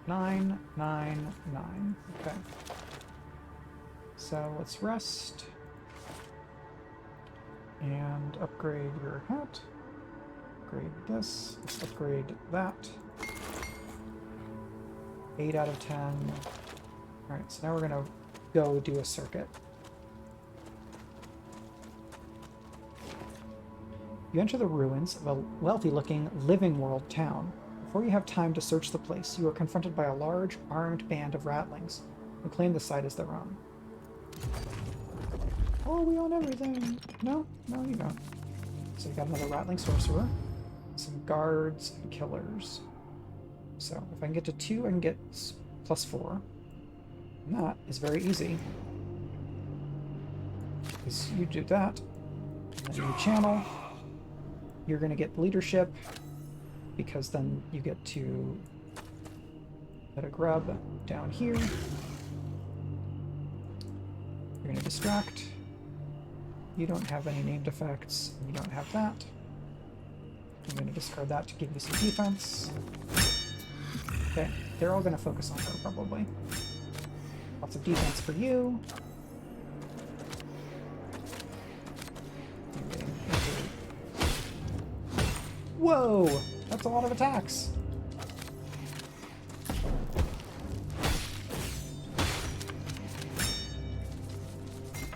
999. Okay. So let's rest. And upgrade your hat. Upgrade this. Let's upgrade that. 8 out of 10. Alright, so now we're gonna go do a circuit. You enter the ruins of a wealthy-looking living world town. Before you have time to search the place, you are confronted by a large, armed band of rattlings who claim the site as their own. Oh, we own everything! No, you don't. So you got another Rattling Sorcerer, some guards, and killers. So if I can get to 2, I can get +4. And that is very easy. Because you do that, and then you channel. You're going to get leadership, because then you get to get a grub down here. You're going to distract. You don't have any named effects, and you don't have that. I'm going to discard that to give you some defense. Okay, they're all going to focus on her, probably. Lots of defense for you. Whoa! That's a lot of attacks.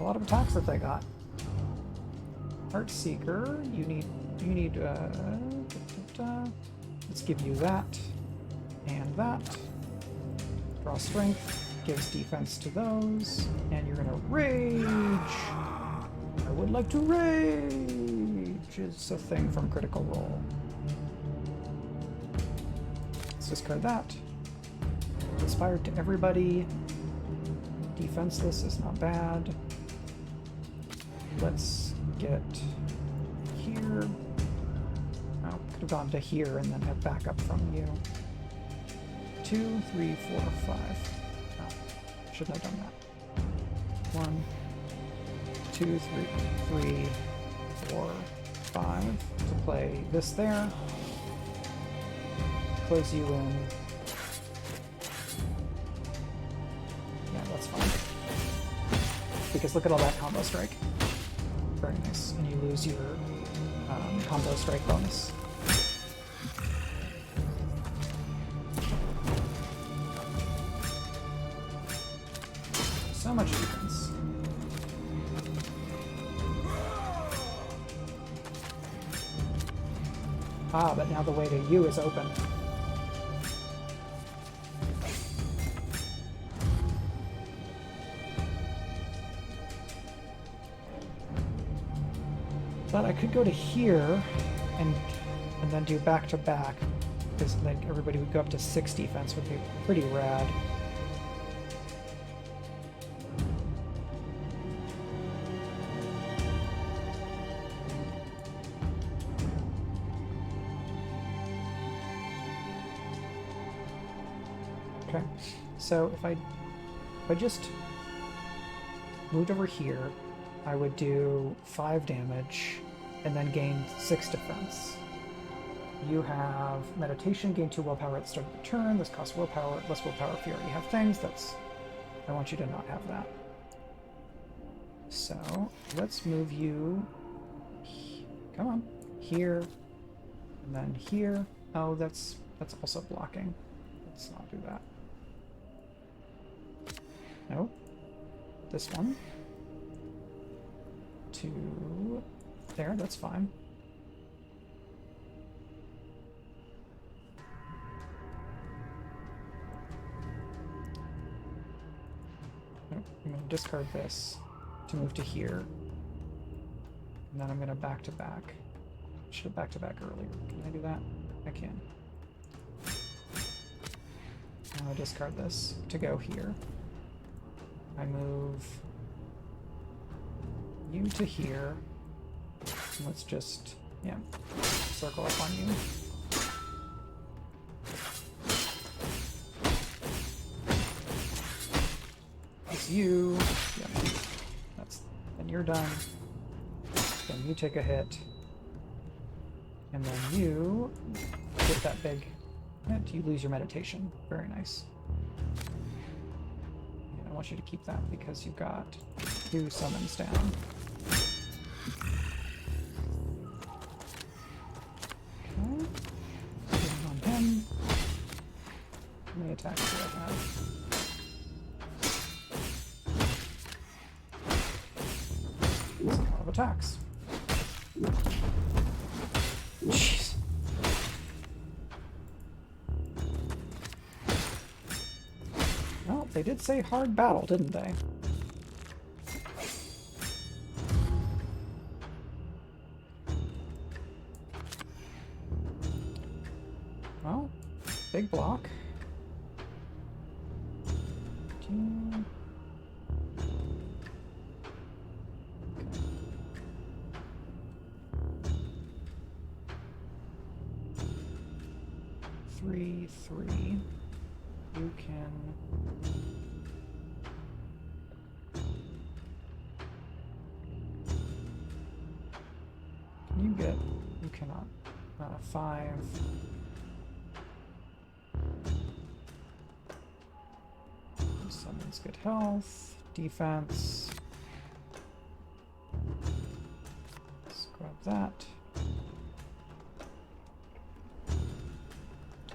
A lot of attacks that they got. Heart Seeker, you need let's give you that and that. Draw Strength, gives defense to those, and you're gonna rage. I would like to rage. It's a thing from Critical Role. Let's discard that. Inspired to everybody. Defenseless is not bad. Let's get here. Oh, could have gone to here and then have backup from you. 2, 3, 4, 5. Oh, shouldn't have done that. 1, 2, 3, 4, 5. To play this there. Close you in. Yeah, that's fine. Because look at all that combo strike. Very nice. And you lose your combo strike bonus. So much defense. Ah, but now the way to you is open. But I could go to here and then do back to back, because then everybody would go up to 6 defense, would be pretty rad. Okay, so if I just moved over here, I would do 5 damage and then gain 6 defense. You have meditation, gain 2 willpower at the start of the turn. This costs willpower, less willpower if you already have things. I want you to not have that. So let's move you, come on, here, and then here. Oh, that's also blocking. Let's not do that. No, this one. To there, that's fine. Nope, I'm going to discard this to move to here. And then I'm going to back to back. Should have back to back earlier. Can I do that? I can. Now I discard this to go here. I move you to here. Let's just, yeah, circle up on you. you. Yep. Then you're done. Then you take a hit. And then you get that big hit. You lose your meditation. Very nice. And I want you to keep that because you've got 2 summons down. Okay. Getting on him. How many attacks do I have? That's a lot of attacks. Jeez. Well, they did say hard battle, didn't they? Well, big block. 15. Okay. 3, 3. You can... Can you get... You cannot. 5. Summons good health. Defense. Let's grab that.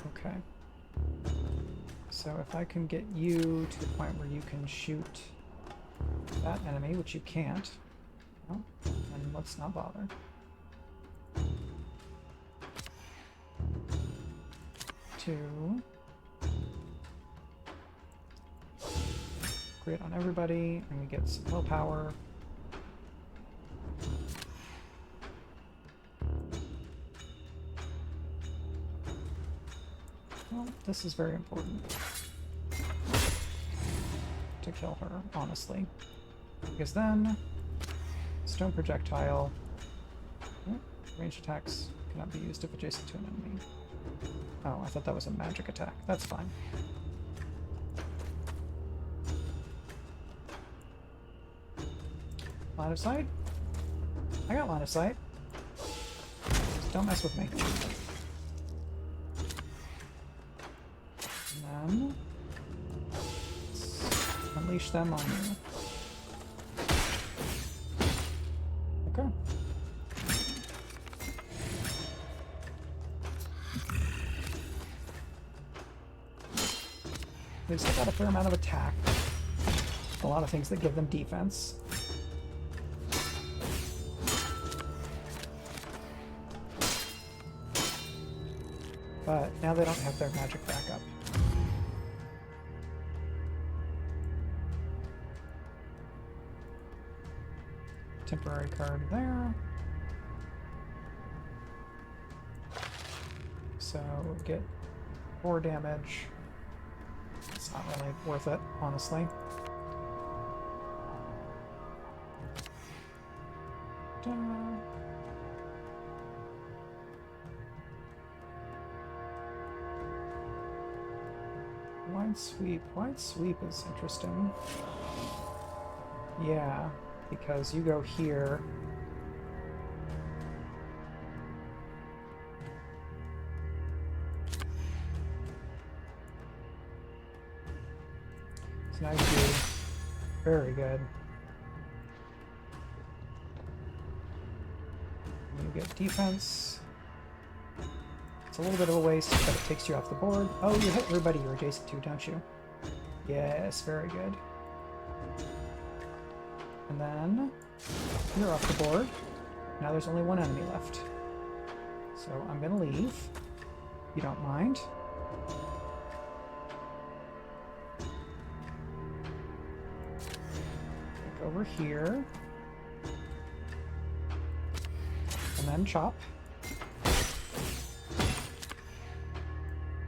Okay. So if I can get you to the point where you can shoot that enemy, which you can't, well, then let's not bother. Two. Crit on everybody, and we get some willpower. Well, this is very important to kill her, honestly. Because then, stone projectile, ranged attacks cannot be used if adjacent to an enemy. Oh, I thought that was a magic attack. That's fine. Line of sight? I got line of sight. Just don't mess with me. And then let's unleash them on you. Okay. They've still got a fair amount of attack. A lot of things that give them defense. But now they don't have their magic backup. Temporary card there. So get 4 damage. It's not really worth it, honestly. Da. Wide sweep. Wide sweep is interesting. Yeah, because you go here. It's nice dude. Very good. You get defense. It's a little bit of a waste, but it takes you off the board. Oh, you hit everybody you're adjacent to, don't you? Yes, very good. And then you're off the board. Now there's only 1 enemy left. So I'm gonna leave, if you don't mind. Look over here. And then chop.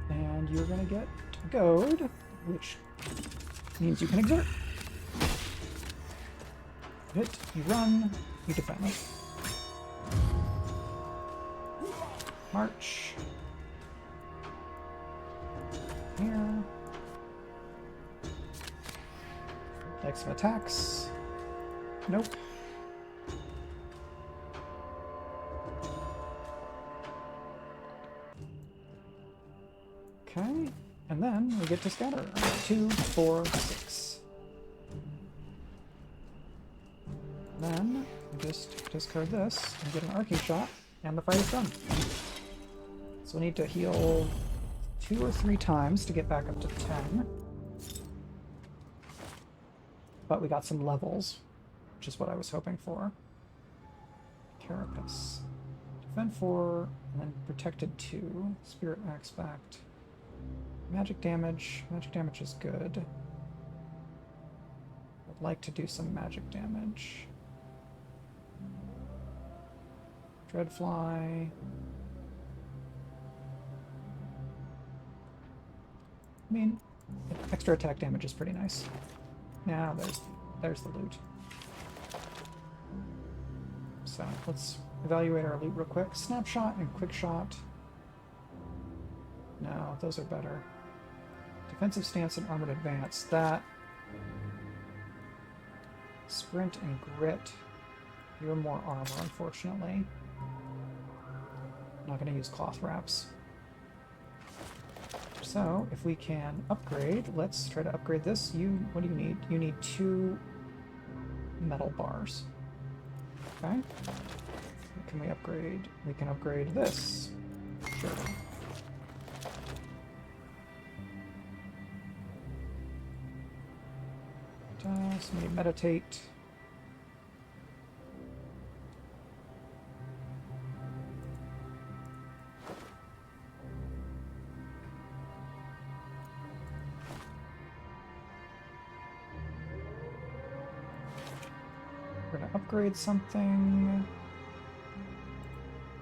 And you're gonna get goad, which means you can exert. You hit, you run, you defend. March. Here. Like some attacks. Nope. Okay, and then we get to scatter. 2, 4, 6. Then we just discard this and get an arcing shot, and the fight is done. So we need to heal 2 or 3 times to get back up to 10. But we got some levels, which is what I was hoping for. Carapace. Defend 4, and then protected 2. Spirit max backed. Magic damage. Magic damage is good. I'd like to do some magic damage. Dreadfly. I mean, extra attack damage is pretty nice. Now there's the loot. So let's evaluate our loot real quick. Snapshot and quick shot. No, those are better. Defensive stance and armored advance. That. Sprint and grit. You're more armor, unfortunately. I'm not going to use cloth wraps. So, if we can upgrade, let's try to upgrade this. What do you need? You need 2 metal bars. Okay. What can we upgrade? We can upgrade this. Sure. Somebody meditate. We're going to upgrade something.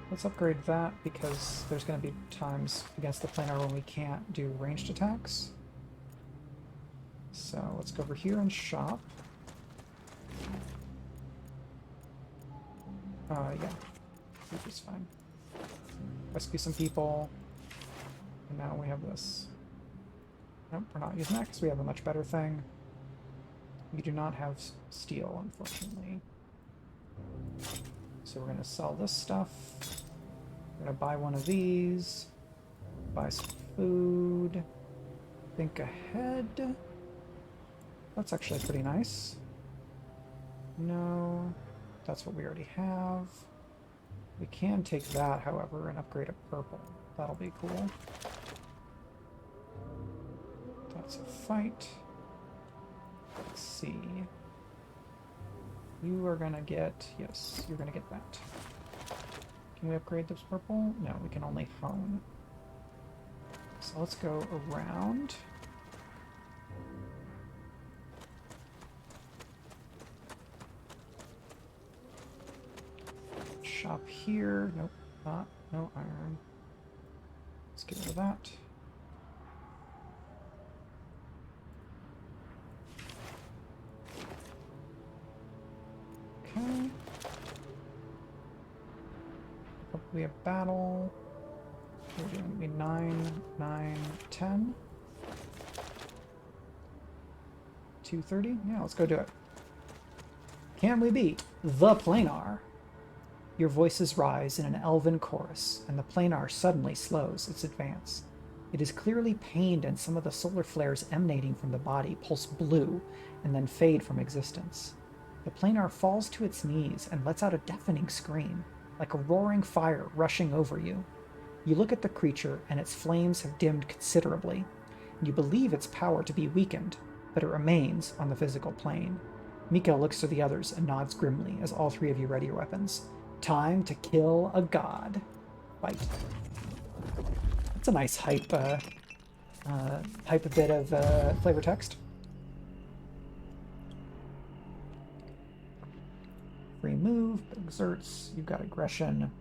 Let's upgrade that because there's going to be times against the planar when we can't do ranged attacks. So let's go over here and shop. Yeah, food is fine. Rescue some people. And now we have this. Nope, we're not using that because we have a much better thing. We do not have steel, unfortunately. So we're going to sell this stuff. We're going to buy one of these. Buy some food. Think ahead. That's actually pretty nice. No, that's what we already have. We can take that, however, and upgrade a purple. That'll be cool. That's a fight. Let's see. You are gonna get... Yes, you're gonna get that. Can we upgrade this purple? No, we can only hone. So let's go around. Shop here. Nope, not. No iron. Let's get rid of that. Okay. Probably a battle. We're going to be 9, 9, 10. 230? Yeah, let's go do it. Can we beat the Planar? Your voices rise in an elven chorus, and the Planar suddenly slows its advance. It is clearly pained, and some of the solar flares emanating from the body pulse blue and then fade from existence. The Planar falls to its knees and lets out a deafening scream, like a roaring fire rushing over you. You look at the creature, and its flames have dimmed considerably, and you believe its power to be weakened, but it remains on the physical plane. Mika looks to the others and nods grimly as all 3 of you ready your weapons. Time to kill a god. Fight. That's a nice hype bit of flavor text. Free move, exerts, you've got aggression.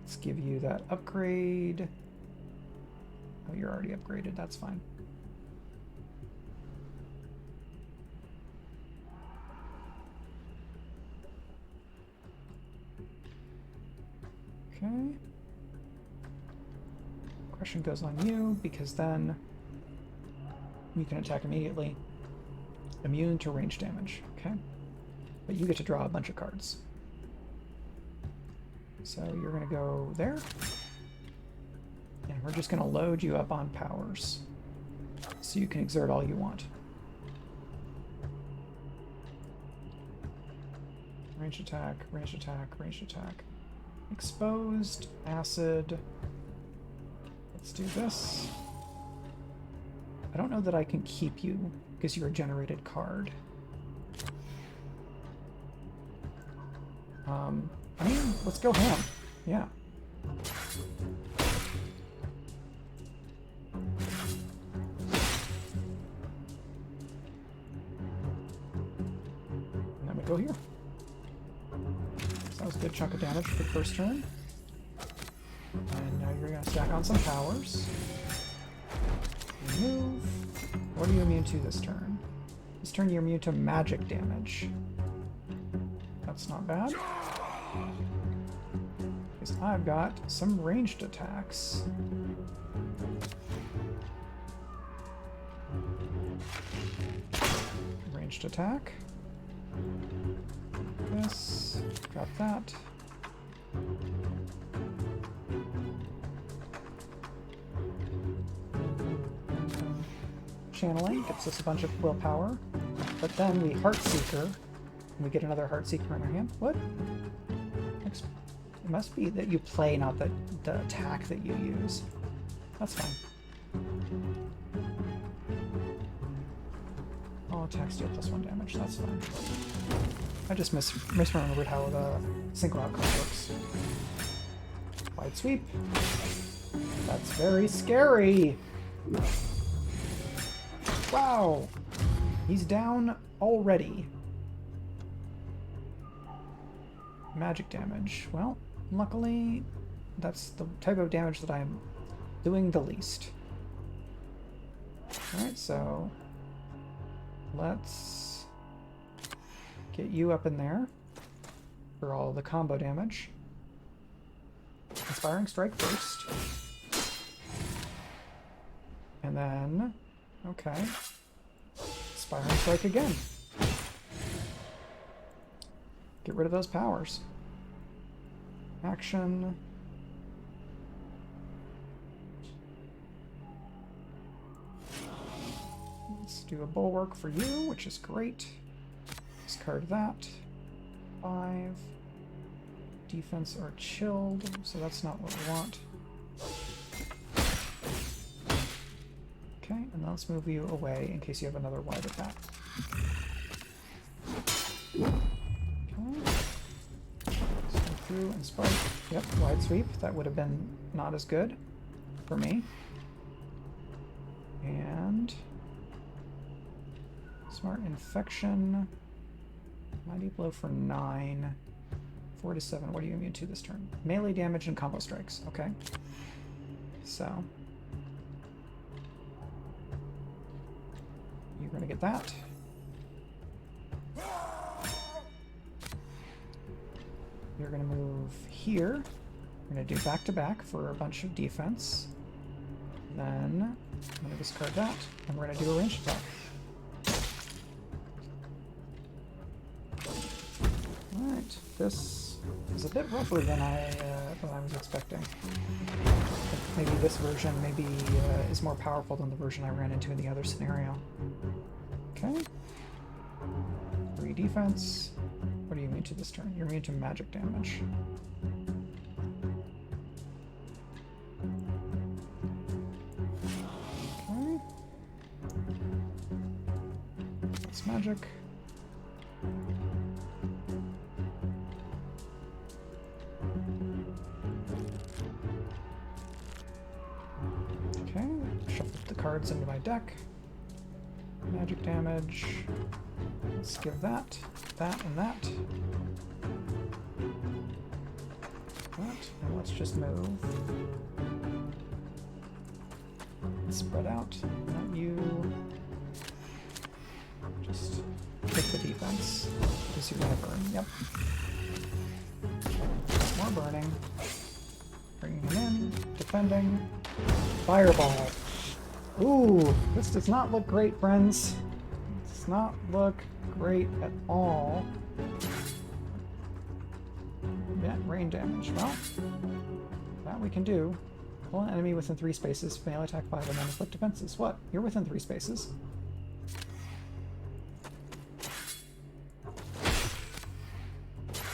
Let's give you that upgrade. Oh, you're already upgraded, that's fine. Okay. Question goes on you, because then You can attack immediately. Immune to range damage. Okay. But you get to draw a bunch of cards. So you're going to go there. And we're just going to load you up on powers. So you can exert all you want. Range attack, range attack, range attack. Exposed, acid. Let's do this. I don't know that I can keep you because you're a generated card. I mean, let's go ham. Yeah. And then we go here. So that was a good chunk of damage for the first turn. And now you're going to stack on some powers. Move. What are you immune to this turn? This turn you're immune to magic damage. That's not bad. Because I've got some ranged attacks. Ranged attack. This. Got that. Channeling gets us a bunch of willpower, but then we Heartseeker, and we get another Heartseeker in our hand. What? It must be that you play, not the attack that you use. That's fine. All attacks deal +1 damage. That's fine. I just misremembered how the single outcome works. Wide sweep. That's very scary. Wow! He's down already. Magic damage. Well, luckily, that's the type of damage that I'm doing the least. Alright, so let's get you up in there for all the combo damage. Inspiring Strike first. And then, okay, Inspiring Strike again. Get rid of those powers. Action. Let's do a Bulwark for you, which is great. Discard that. 5. Defense are chilled, so that's not what we want. Okay, and then let's move you away in case you have another wide attack. Okay. Swing through and spike. Yep, wide sweep. That would have been not as good for me. And Smart Infection. Mighty Blow for 9. 4 to 7. What are you immune to this turn? Melee damage and combo strikes. Okay. So you're going to get that. You're going to move here. We're going to do back-to-back for a bunch of defense. Then I'm going to discard that, and we're going to do a ranged attack. Alright, this is a bit rougher than I was expecting. I think maybe this version is more powerful than the version I ran into in the other scenario. Okay. 3 defense. What are you immune to this turn? You're immune to magic damage. Okay. That's magic. Okay, shuffle the cards into my deck. Magic damage. Let's give that, and that. That, and let's just move. Spread out. Not you. Just pick the defense. Because you're gonna burn. Yep. More burning. Bringing him in. Defending. Fireball. Ooh, this does not look great, friends. It does not look great at all. Yeah, rain damage. Well, that we can do. Pull an enemy within 3 spaces, melee attack 5, and then inflict defenses. What? You're within 3 spaces.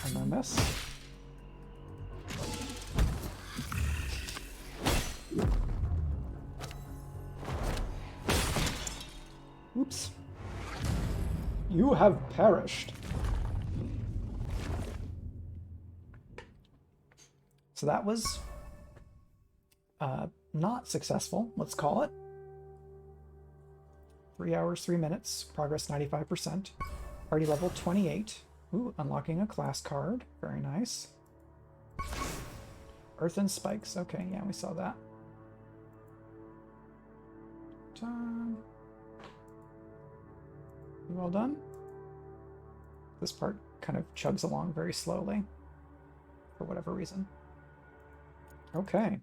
And then this. Oops. You have perished. So that was not successful, let's call it. 3 hours, 3 minutes, progress 95%. Party level 28. Ooh, unlocking a class card. Very nice. Earthen spikes. Okay, yeah, we saw that. Done. You all done? This part kind of chugs along very slowly for whatever reason. Okay.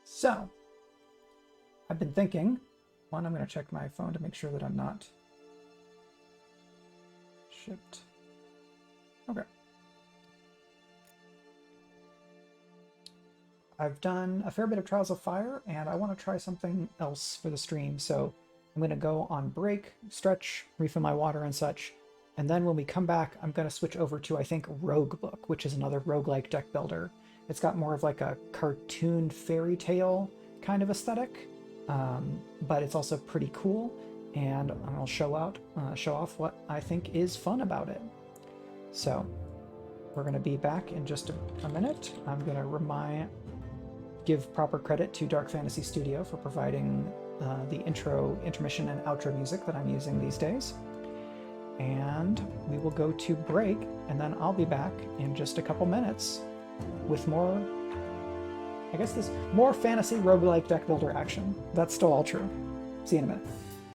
So, I've been thinking, one, I'm going to check my phone to make sure that I'm not shipped. Okay. I've done a fair bit of Trials of Fire, and I want to try something else for the stream, so I'm going to go on break, stretch, refill my water and such, and then when we come back, I'm going to switch over to, I think, Rogue Book, which is another roguelike deck builder. It's got more of like a cartoon fairy tale kind of aesthetic, but it's also pretty cool, and I'll show off what I think is fun about it. So, we're going to be back in just a minute. I'm going to give proper credit to Dark Fantasy Studio for providing the intro, intermission, and outro music that I'm using these days. And we will go to break, and then I'll be back in just a couple minutes with more, I guess more fantasy roguelike deck builder action. That's still all true. See you in a minute.